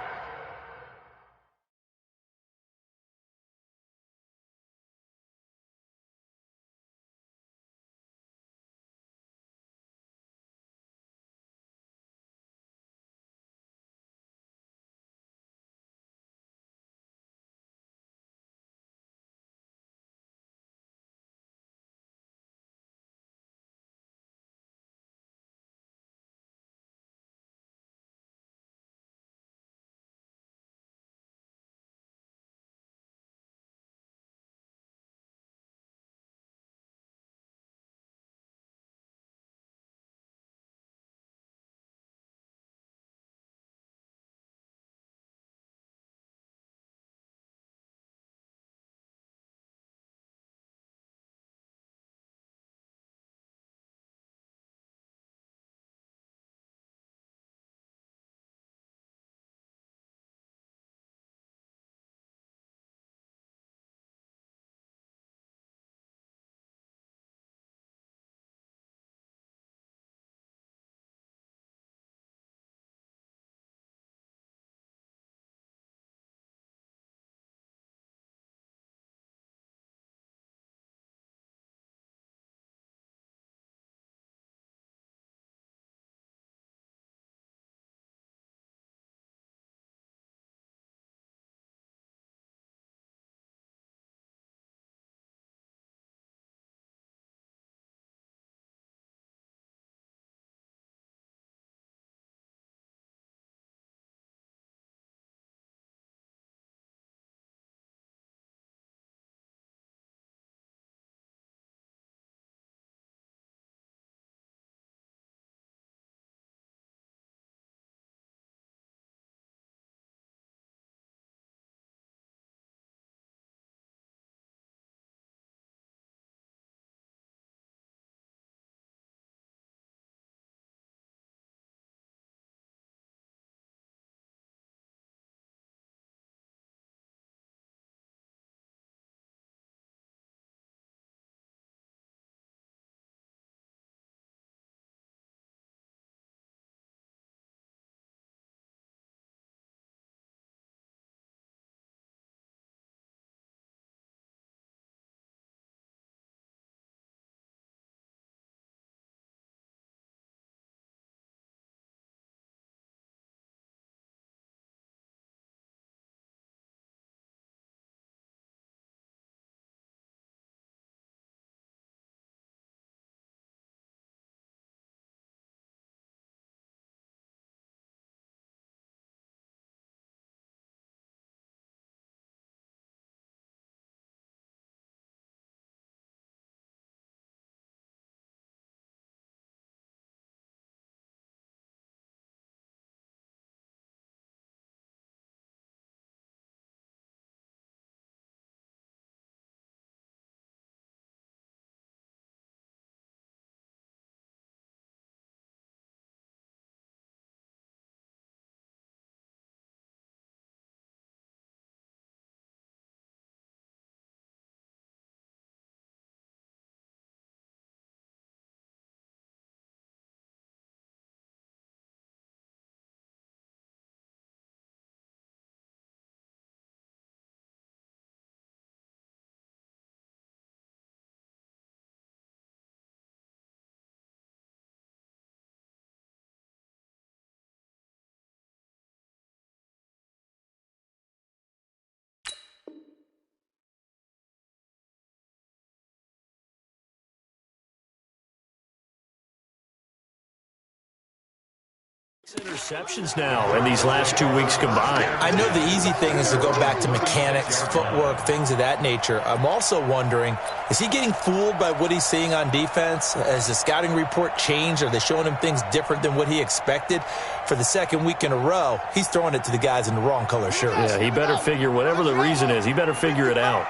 Interceptions now in these last 2 weeks combined. I know the easy thing is to go back to mechanics, footwork, things of that nature. I'm also wondering, is he getting fooled by what he's seeing on defense? Has the scouting report changed? Are they showing him things different than what he expected? For the second week in a row, he's throwing it to the guys in the wrong color shirts. Yeah, he better figure, whatever the reason is, he better figure it out.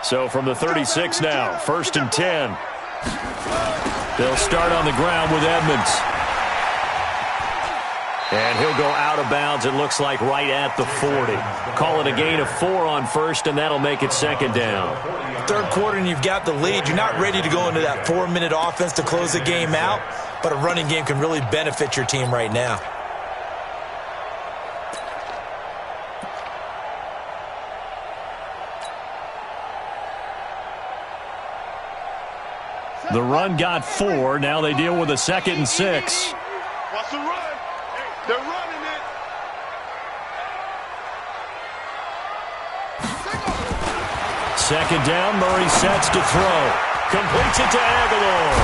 So from the 36 now, 1st and 10. They'll start on the ground with Edmonds. And he'll go out of bounds, it looks like, right at the 40. Call it a gain of 4 on 1st, and that'll make it 2nd down. Third quarter, and you've got the lead. You're not ready to go into that 4-minute offense to close the game out, but a running game can really benefit your team right now. The run got 4. Now they deal with a 2nd and 6. Watch the run. They're running it. Second down, Murray sets to throw. Completes it to Aguilar.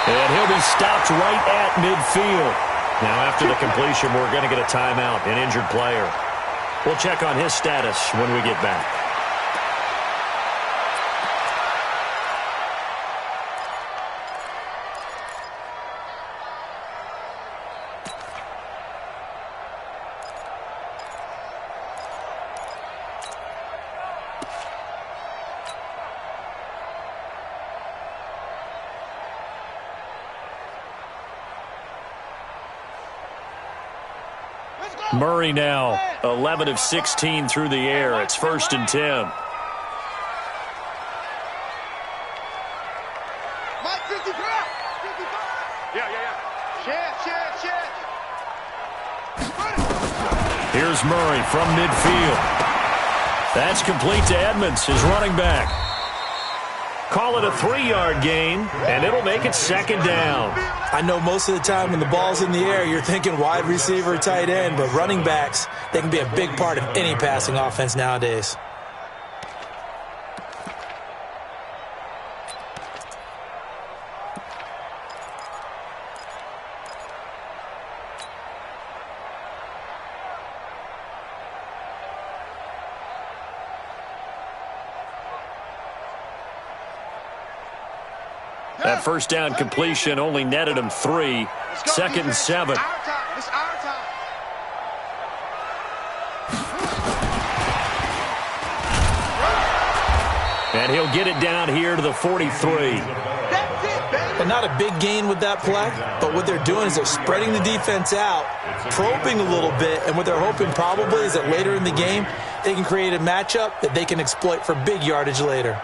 And he'll be stopped right at midfield. Now after the completion, we're going to get a timeout, an injured player. We'll check on his status when we get back. Murray now 11 of 16 through the air. It's 1st and 10. Mike, 55. Yeah. Share. Here's Murray from midfield. That's complete to Edmonds, his running back. Call it a 3-yard gain, and it'll make it 2nd down. I know most of the time when the ball's in the air, you're thinking wide receiver, tight end, but running backs, they can be a big part of any passing offense nowadays. That 1st down completion only netted him 3. 2nd and 7. It's our time. And he'll get it down here to the 43. And not a big gain with that play, but what they're doing is they're spreading the defense out, probing a little bit, and what they're hoping probably is that later in the game, they can create a matchup that they can exploit for big yardage later.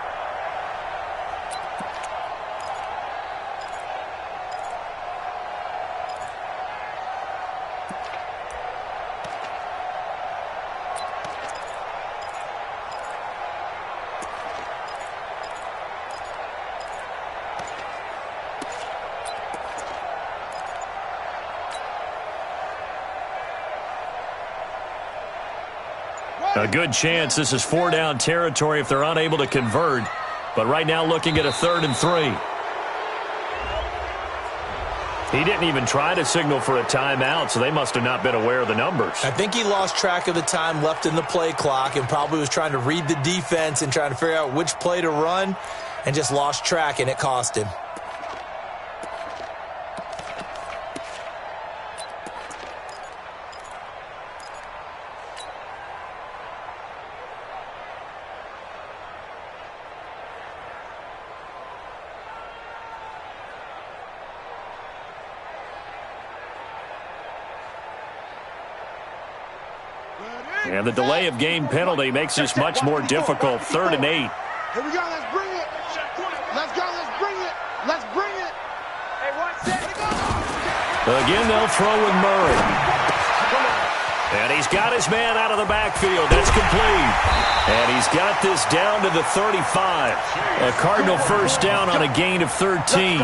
A good chance this is 4-down territory if they're unable to convert. But right now looking at a 3rd and 3. He didn't even try to signal for a timeout, so they must have not been aware of the numbers. I think he lost track of the time left in the play clock and probably was trying to read the defense and trying to figure out which play to run and just lost track, and it cost him. And the delay of game penalty makes this much more difficult. 3rd and 8. Here we go. Let's bring it. Let's go. Let's bring it. Let's bring it. Hey, 1 second to go. Again, they'll throw with Murray. And he's got his man out of the backfield. That's complete. And he's got this down to the 35. A Cardinal 1st down on a gain of 13.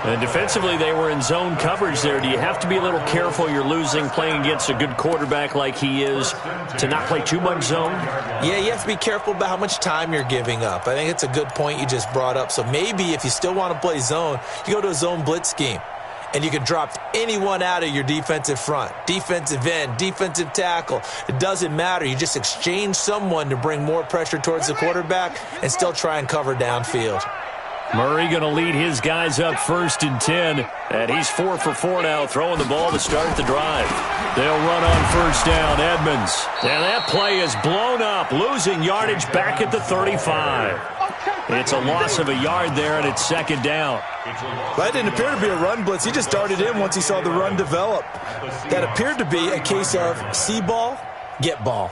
And defensively, they were in zone coverage there. Do you have to be a little careful? You're losing playing against a good quarterback like he is to not play too much zone? Yeah, you have to be careful about how much time you're giving up. I think it's a good point you just brought up. So maybe if you still want to play zone, you go to a zone blitz scheme. and you can drop anyone out of your defensive front. Defensive end, defensive tackle. It doesn't matter. You just exchange someone to bring more pressure towards the quarterback and still try and cover downfield. Murray going to lead his guys up 1st and 10, and he's 4 for 4 now, throwing the ball to start the drive. They'll run on 1st down, Edmonds. And that play is blown up, losing yardage back at the 35. It's a loss of a yard there, and it's 2nd down. That didn't appear to be a run blitz. He just darted in once he saw the run develop. That appeared to be a case of see ball, get ball.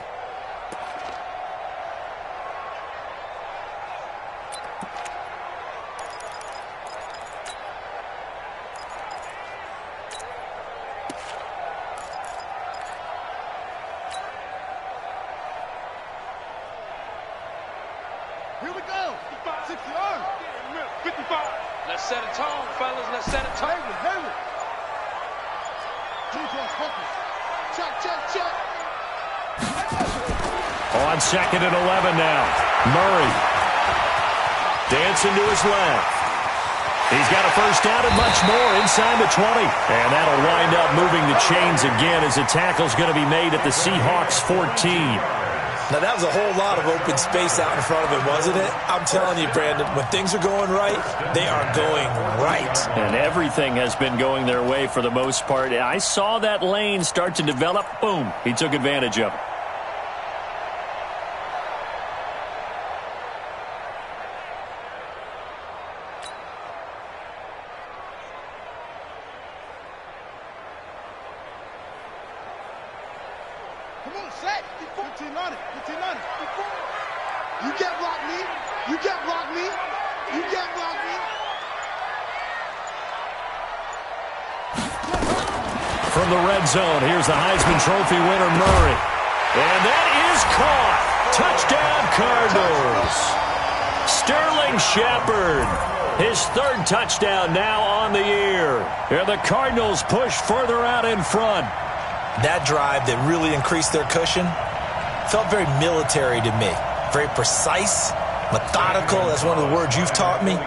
Here we go. 6 yards. 55. Let's set a tone, fellas. Let's set a tone. Haley. Defense focus. Check, check, check. On 2nd and 11 now. Murray. Dancing to his left. He's got a 1st down and much more inside the 20. And that'll wind up moving the chains again as the tackle's going to be made at the Seahawks 14. Now, that was a whole lot of open space out in front of him, wasn't it? I'm telling you, Brandon, when things are going right, they are going right. And everything has been going their way for the most part. I saw that lane start to develop. Boom. He took advantage of it. Come on, set. 15 on it. 15 on it. You can't block me. You can't block me. You can't block me. From the red zone, here's the Heisman Trophy winner, Murray. And that is caught. Touchdown, Cardinals. Sterling Shepard. His 3rd touchdown now on the year. And the Cardinals push further out in front. That drive that really increased their cushion felt very military to me. Very precise, methodical. That's one of the words you've taught me.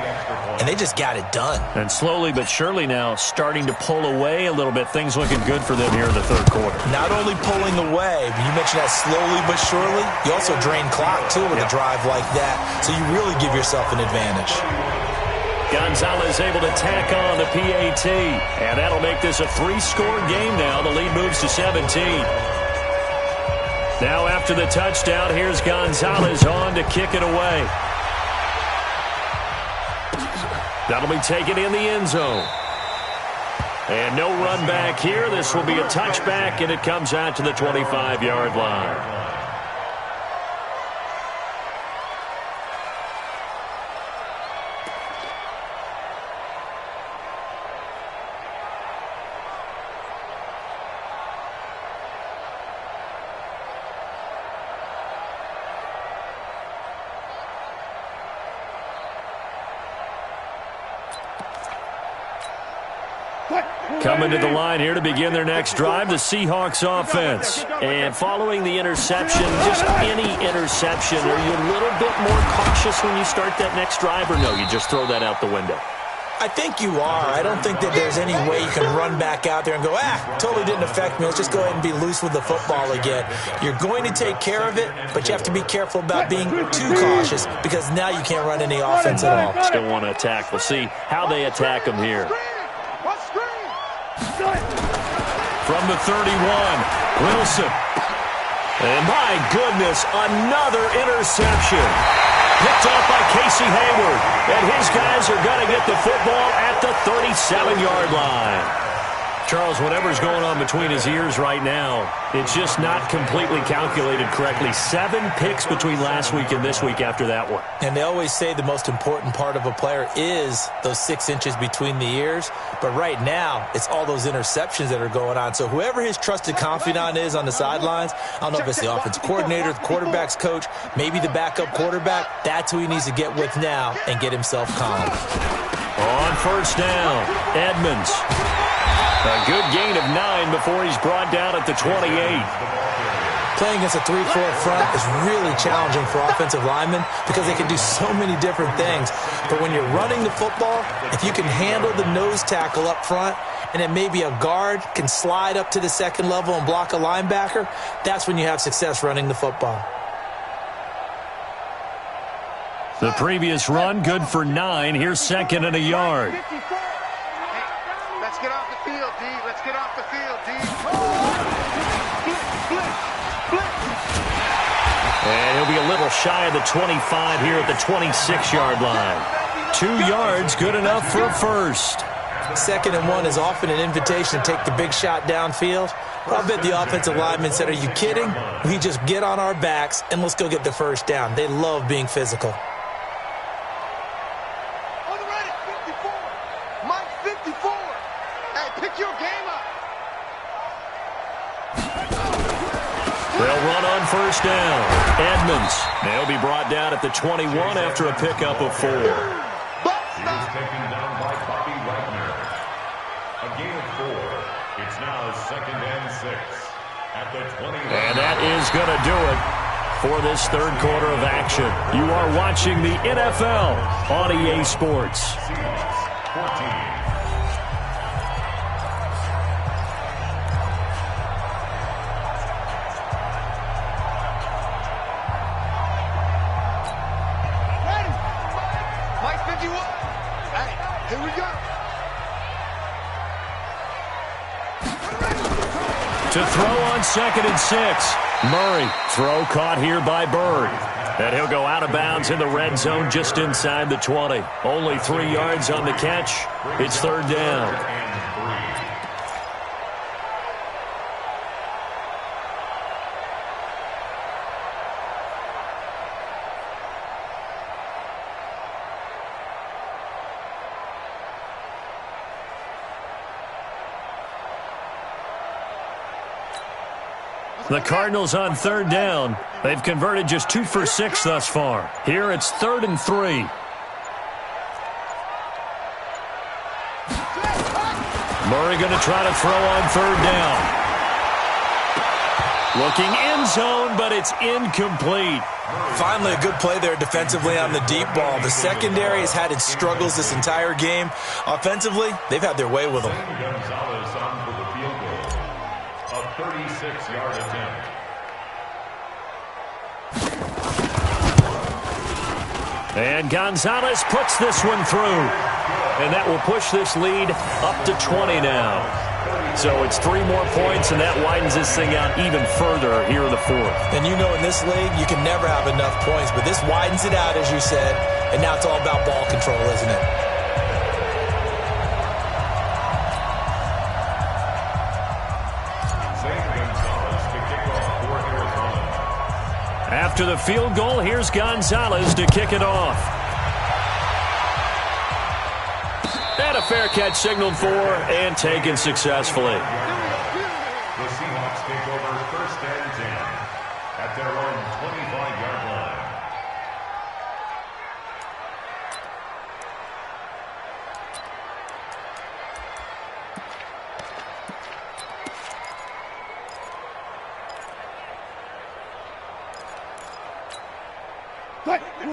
And they just got it done. And slowly but surely now starting to pull away a little bit. Things looking good for them here in the 3rd quarter. Not only pulling away, but you mentioned that slowly but surely. You also drain clock, too, with a drive like that. So you really give yourself an advantage. Gonzalez able to tack on the PAT. And that'll make this a 3-score game now. The lead moves to 17. Now after the touchdown, here's Gonzalez on to kick it away. That'll be taken in the end zone. And no run back here. This will be a touchback, and it comes out to the 25-yard line. Coming to the line here to begin their next drive, the Seahawks offense. And following the interception, just any interception, are you a little bit more cautious when you start that next drive, or no, you just throw that out the window? I think you are. I don't think that there's any way you can run back out there and go, totally didn't affect me. Let's just go ahead and be loose with the football again. You're going to take care of it, but you have to be careful about being too cautious because now you can't run any offense at all. Still want to attack. We'll see how they attack them here. From the 31, Wilson. And my goodness, another interception. Picked off by Casey Hayward. And his guys are going to get the football at the 37-yard line. Charles, whatever's going on between his ears right now, it's just not completely calculated correctly. 7 picks between last week and this week after that one. And they always say the most important part of a player is those 6 inches between the ears. But right now, it's all those interceptions that are going on. So whoever his trusted confidant is on the sidelines, I don't know if it's the offensive coordinator, the quarterback's coach, maybe the backup quarterback, that's who he needs to get with now and get himself calm. On first down, Edmonds. A good gain of 9 before he's brought down at the 28. Playing against a 3-4 front is really challenging for offensive linemen because they can do so many different things. But when you're running the football, if you can handle the nose tackle up front, and then maybe a guard can slide up to the second level and block a linebacker, that's when you have success running the football. The previous run, good for 9. Here's second and a yard. Hey, let's get off the field, D. Let's get off the field, D. And he'll be a little shy of the 25 here at the 26-yard line. 2 yards, good enough for a first. Second and 1 is often an invitation to take the big shot downfield. But I bet the offensive lineman said, are you kidding? We just get on our backs and let's go get the first down. They love being physical. On the right at 54. Mike 54. Hey, pick your game up. They'll run on first down. Edmonds. They'll be brought down at the 21 after a pickup of 4. He was taken down by Bobby Wagner. A gain of 4. It's now second and 6 at the 20. And that is going to do it for this third quarter of action. You are watching the NFL on EA Sports. Seahawks 14. Mike 51. Hey, here we go. To throw on second and 6. Murray, throw caught here by Bird. And he'll go out of bounds in the red zone just inside the 20. Only 3 yards on the catch. It's third down. The Cardinals on third down. They've converted just 2 for 6 thus far. Here it's 3rd and 3. Murray going to try to throw on third down. Looking end zone, but it's incomplete. Finally, a good play there defensively on the deep ball. The secondary has had its struggles this entire game. Offensively, they've had their way with them. Gonzalez on for the field goal. A 36-yard attempt. And Gonzalez puts this one through. And that will push this lead up to 20 now. So it's 3 more points, and that widens this thing out even further here in the 4th. And you know in this league, you can never have enough points, but this widens it out, as you said, and now it's all about ball control, isn't it? After the field goal, here's Gonzalez to kick it off. And a fair catch signaled for and taken successfully. The Seahawks take over 1st and 10 at their own 25-yard line.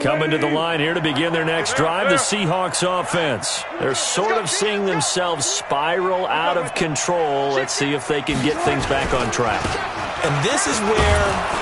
Coming to the line here to begin their next drive, the Seahawks offense. They're sort of seeing themselves spiral out of control. Let's see if they can get things back on track. And this is where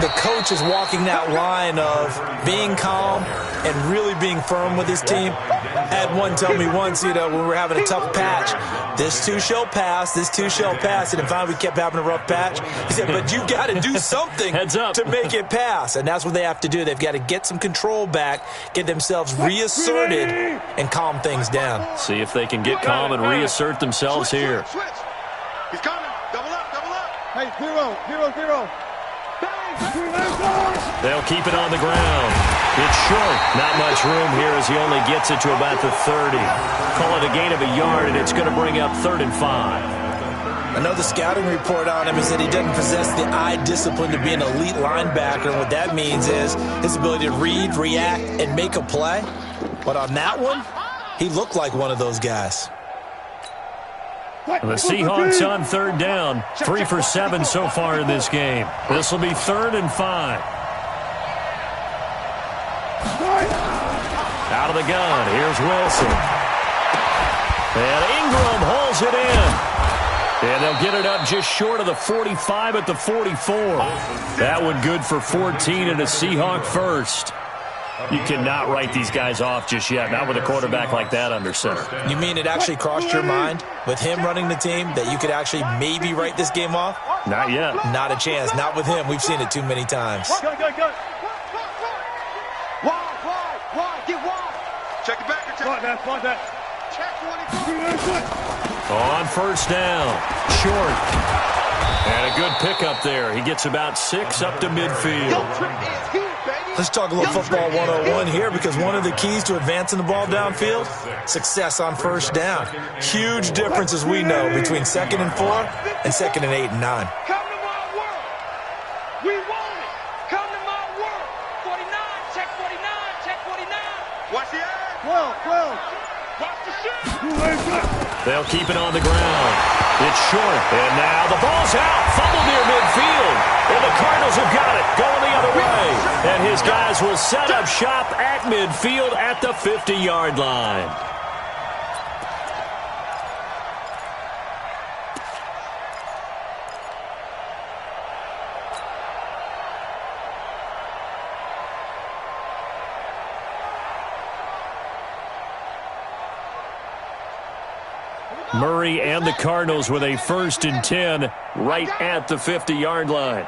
the coach is walking that line of being calm and really being firm with his team. I had one tell me once, when we were having a tough patch, this too shall pass, this too shall pass. And then finally we kept having a rough patch. He said, but you've got to do something Heads up. to make it pass. And that's what they have to do. They've got to get some control back, get themselves reasserted, and calm things down. See if they can get calm and reassert themselves here. Switch. He's coming. Double up, double up. Hey, 0-0-0. They'll keep it on the ground. It's short. Not much room here as he only gets it to about the 30. Call it a gain of a yard, and it's going to bring up 3rd and 5. Another scouting report on him is that he doesn't possess the eye discipline to be an elite linebacker. And what that means is his ability to read, react, and make a play. But on that one, he looked like one of those guys. The Seahawks on third down, 3 for 7 so far in this game. This will be 3rd and 5. Out of the gun, here's Wilson. And Ingram holds it in. And they'll get it up just short of the 45 at the 44. That one good for 14 and a Seahawk first. You cannot write these guys off just yet, not with a quarterback like that under center. You mean it actually crossed your mind with him running the team that you could actually maybe write this game off? Not yet. Not a chance. Not with him. We've seen it too many times. Go. Wide. Get wide. Check it back. Come on, that. Check 20. On first down, short. And a good pickup there. He gets about 6 up to midfield. Let's talk a little football 101 here, because one of the keys to advancing the ball downfield, success on first down. Huge difference, as we know, between 2nd and 4 and 2nd and 8 and 9. Come to my world. We want it. Come to my world. 49, check 49. Watch the eye. 12. Watch the shit. They'll keep it on the ground. It's short. And now the ball's out. Fumbled near midfield. And the Cardinals have got it. Going the other way. And his guys will set up shop at midfield at the 50-yard line. Murray and the Cardinals with a 1st and 10 right at the 50-yard line.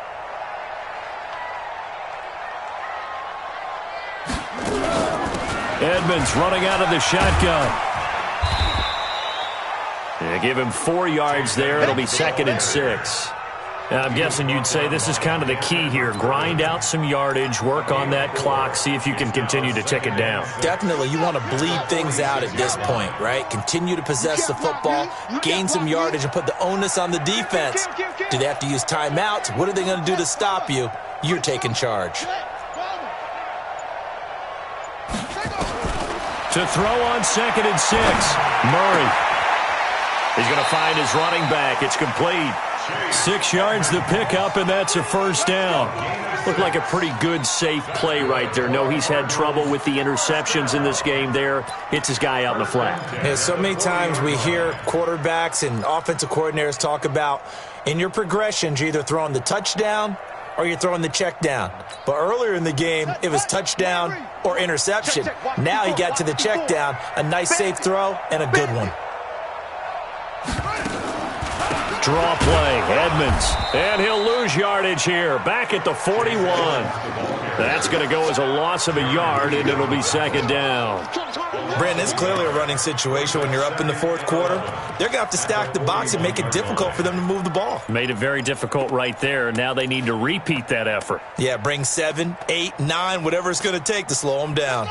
Edmonds running out of the shotgun. They give him 4 yards there. It'll be 2nd and 6. I'm guessing you'd say this is kind of the key here. Grind out some yardage, work on that clock, see if you can continue to tick it down. Definitely. You want to bleed things out at this point, right? Continue to possess the football, gain some yardage, and put the onus on the defense. Do they have to use timeouts? What are they going to do to stop you? You're taking charge. To throw on 2nd and 6, Murray. He's going to find his running back. It's complete. 6 yards the pickup, and that's a first down. Looked like a pretty good, safe play right there. No, he's had trouble with the interceptions in this game there. Hits his guy out in the flat. Yeah, so many times we hear quarterbacks and offensive coordinators talk about, in your progressions, you're either throwing the touchdown or you're throwing the check down. But earlier in the game, it was touchdown or interception. Now he got to the check down, a nice safe throw, and a good one. Draw play, Edmonds. And he'll lose yardage here. Back at the 41. That's going to go as a loss of a yard, and it'll be 2nd down. Brandon, it's clearly a running situation when you're up in the 4th quarter. They're going to have to stack the box and make it difficult for them to move the ball. Made it very difficult right there. Now they need to repeat that effort. Yeah, bring 7, 8, 9, whatever it's going to take to slow them down.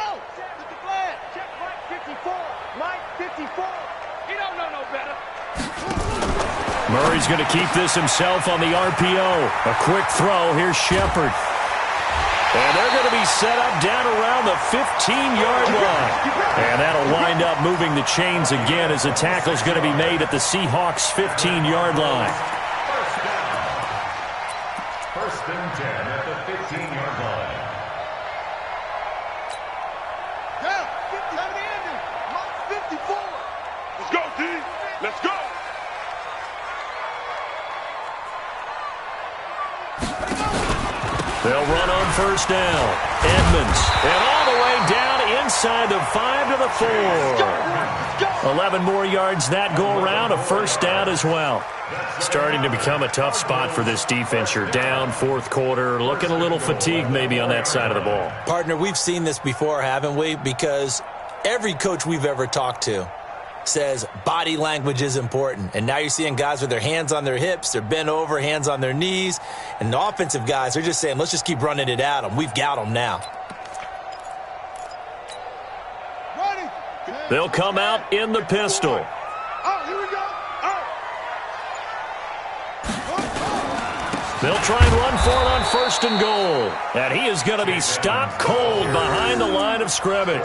Murray's going to keep this himself on the RPO. A quick throw. Here's Shepard. And they're going to be set up down around the 15-yard line. And that'll wind up moving the chains again as the tackle's going to be made at the Seahawks' 15-yard line. First and 10 at the 15-yard line. Yeah, 50 on the ending. Mark 54. Let's go, D. Let's go. They'll run on first down. Edmonds. And all the way down inside the 5 to the 4. 11 more yards that go around. A first down as well. Starting to become a tough spot for this defense. You're down 4th quarter. Looking a little fatigued maybe on that side of the ball. Partner, we've seen this before, haven't we? Because every coach we've ever talked to says body language is important. And now you're seeing guys with their hands on their hips, they're bent over, hands on their knees. And the offensive guys, they're just saying, let's just keep running it at them. We've got them now. They'll come out in the pistol. Here we go. They'll try and run for it on 1st and goal. And he is going to be stopped cold behind the line of scrimmage.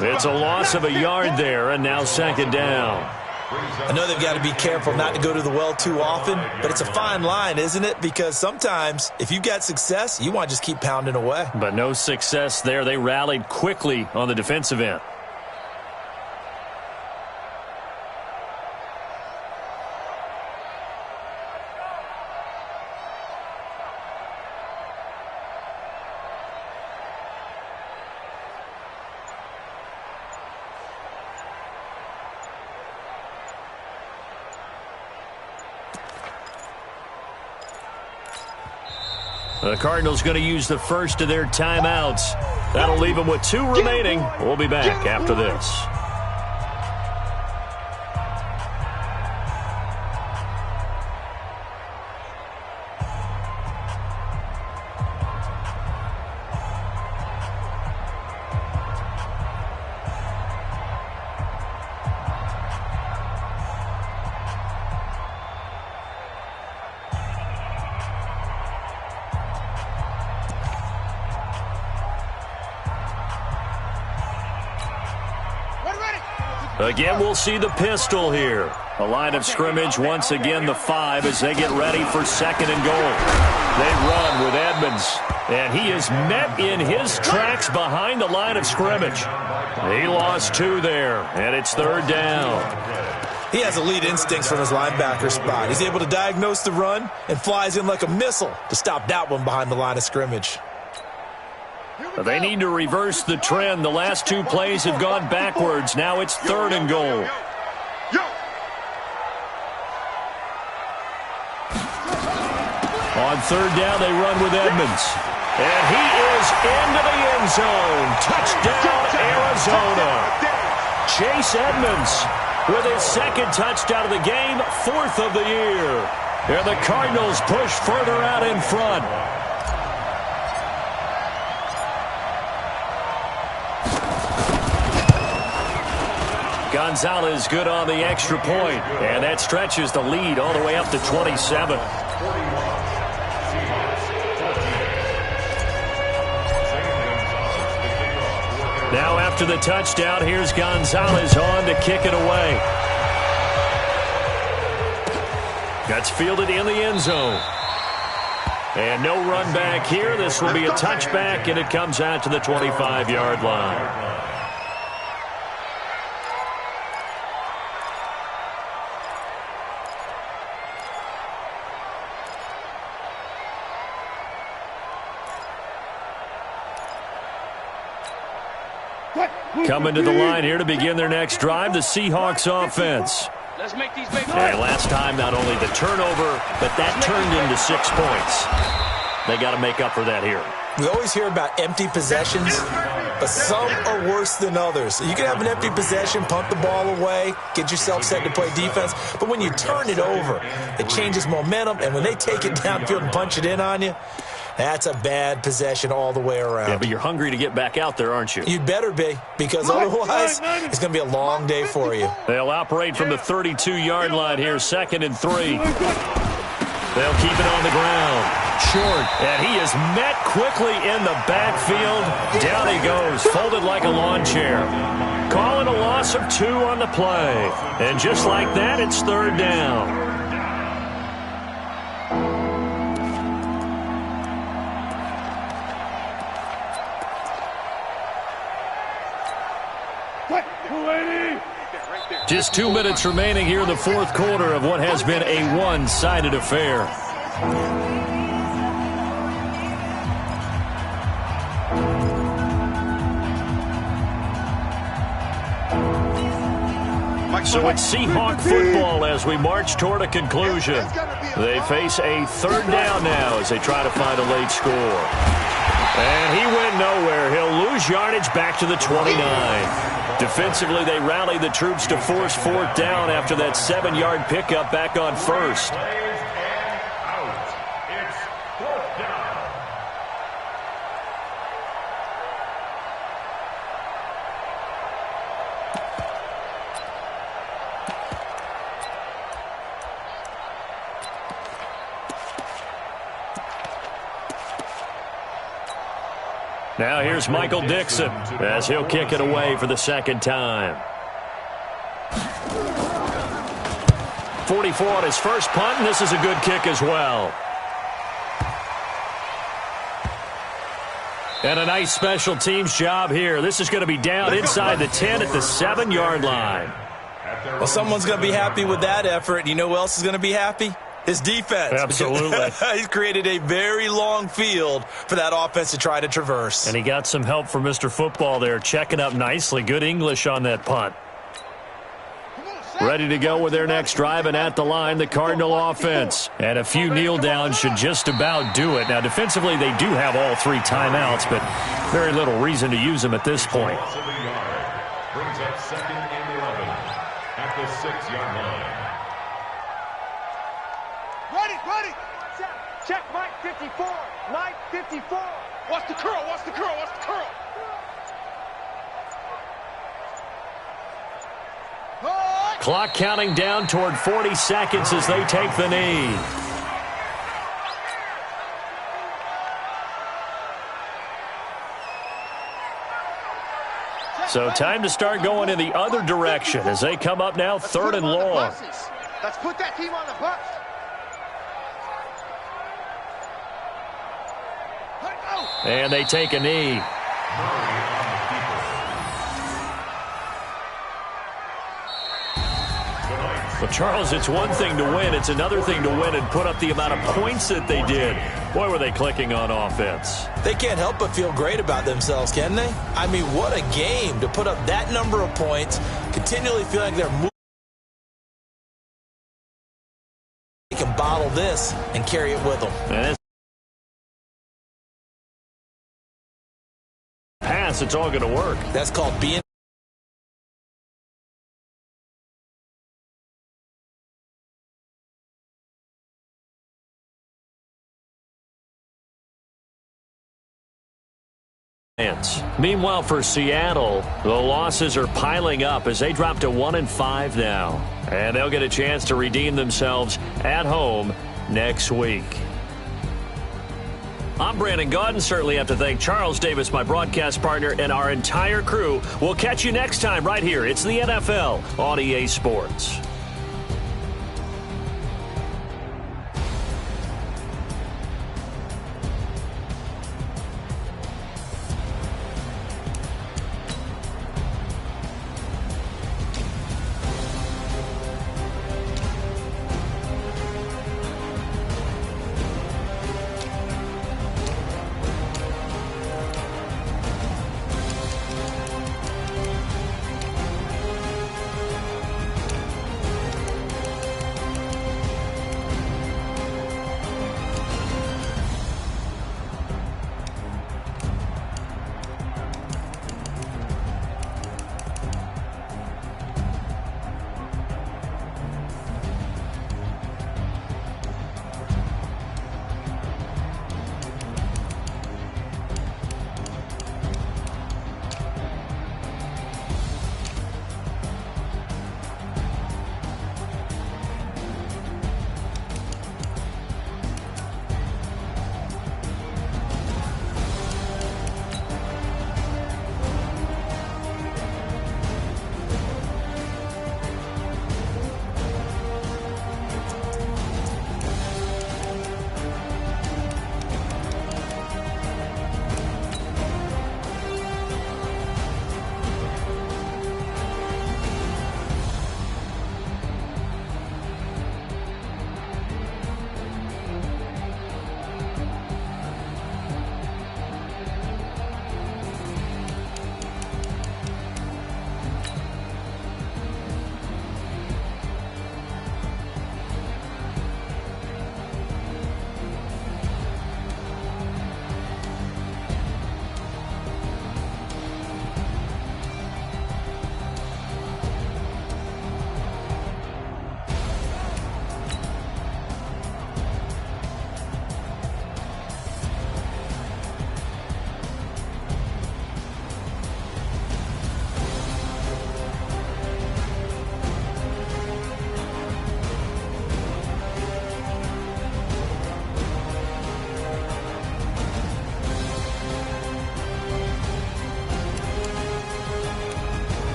It's a loss of a yard there, and now 2nd down. I know they've got to be careful not to go to the well too often, but it's a fine line, isn't it? Because sometimes if you've got success, you want to just keep pounding away. But no success there. They rallied quickly on the defensive end. The Cardinals going to use the first of their timeouts. That'll leave them with 2 remaining. We'll be back after this. Again, we'll see the pistol here. A line of scrimmage, once again, the 5 as they get ready for 2nd and goal. They run with Edmonds, and he is met in his tracks behind the line of scrimmage. He lost 2 there, and it's 3rd down. He has elite instincts from his linebacker spot. He's able to diagnose the run and flies in like a missile to stop that one behind the line of scrimmage. They need to reverse the trend. The last 2 plays have gone backwards. Now it's 3rd and goal. On 3rd down, they run with Edmonds. And he is into the end zone. Touchdown, Arizona. Chase Edmonds with his 2nd touchdown of the game, 4th of the year. And the Cardinals push further out in front. Gonzalez good on the extra point, and that stretches the lead all the way up to 27. Now after the touchdown, here's Gonzalez on to kick it away. That's fielded in the end zone. And no run back here. This will be a touchback, and it comes out to the 25-yard line. Coming to the line here to begin their next drive, the Seahawks offense. And last time, not only the turnover, but that turned into 6 points. They got to make up for that here. We always hear about empty possessions, but some are worse than others. You can have an empty possession, punt the ball away, get yourself set to play defense, but when you turn it over, it changes momentum, and when they take it downfield and punch it in on you, that's a bad possession all the way around. Yeah, but you're hungry to get back out there, aren't you? You'd better be, because otherwise it's going to be a long day for you. They'll operate from the 32-yard line here, 2nd and 3. They'll keep it on the ground. Short, and he is met quickly in the backfield. Down he goes, folded like a lawn chair. Calling a loss of 2 on the play. And just like that, it's 3rd down. Just 2 minutes remaining here in the 4th quarter of what has been a one-sided affair. So it's Seahawk football as we march toward a conclusion. They face a 3rd down now as they try to find a late score. And he went nowhere. He'll lose yardage back to the 29. Defensively, they rally the troops to force 4th down after that 7-yard pickup back on 1st. Now here's Michael Dixon as he'll kick it away for the 2nd time. 44 on his first punt, and this is a good kick as well. And a nice special teams job here. This is going to be down inside the 10 at the 7-yard line. Well, someone's going to be happy with that effort. You know who else is going to be happy? His defense. Absolutely. He's created a very long field for that offense to try to traverse. And he got some help from Mr. Football there, checking up nicely. Good English on that punt. Ready to go with their next drive, and at the line, the Cardinal offense. And a few kneel downs should just about do it. Now, defensively, they do have all 3 timeouts, but very little reason to use them at this point. Brings up 2nd and 11 at the 6-yard line. Ready. Check Mike 54. Mike 54. Watch the curl. Watch the curl. Watch the curl. Clock counting down toward 40 seconds as they take the knee. So time to start going in the other direction as they come up now 3rd and long. Let's put that team on the bus. And they take a knee. Well, Charles, it's one thing to win. It's another thing to win and put up the amount of points that they did. Boy, were they clicking on offense. They can't help but feel great about themselves, can they? I mean, what a game to put up that number of points, continually feel like they're moving. They can bottle this and carry it with them. And pass, it's all going to work. That's called being. Meanwhile, for Seattle, the losses are piling up as they drop to 1-5 now. And they'll get a chance to redeem themselves at home next week. I'm Brandon Gaudin. Certainly have to thank Charles Davis, my broadcast partner, and our entire crew. We'll catch you next time right here. It's the NFL on EA Sports.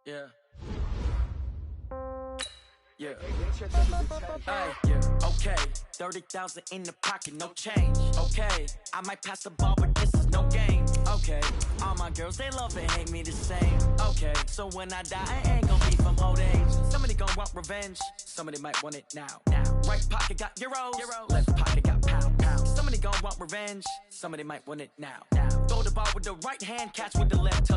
Yeah. Yeah. Hey, yeah. Okay. 30,000 in the pocket, no change. Okay. I might pass the ball, but this is no game. Okay. All my girls, they love and hate me the same. Okay. So when I die, I ain't gonna be from old age. Somebody gon' want revenge. Somebody might want it now. Right pocket got euros. Left pocket got pound. Somebody gon' want revenge. Somebody might want it now. Throw the ball with the right hand, catch with the left.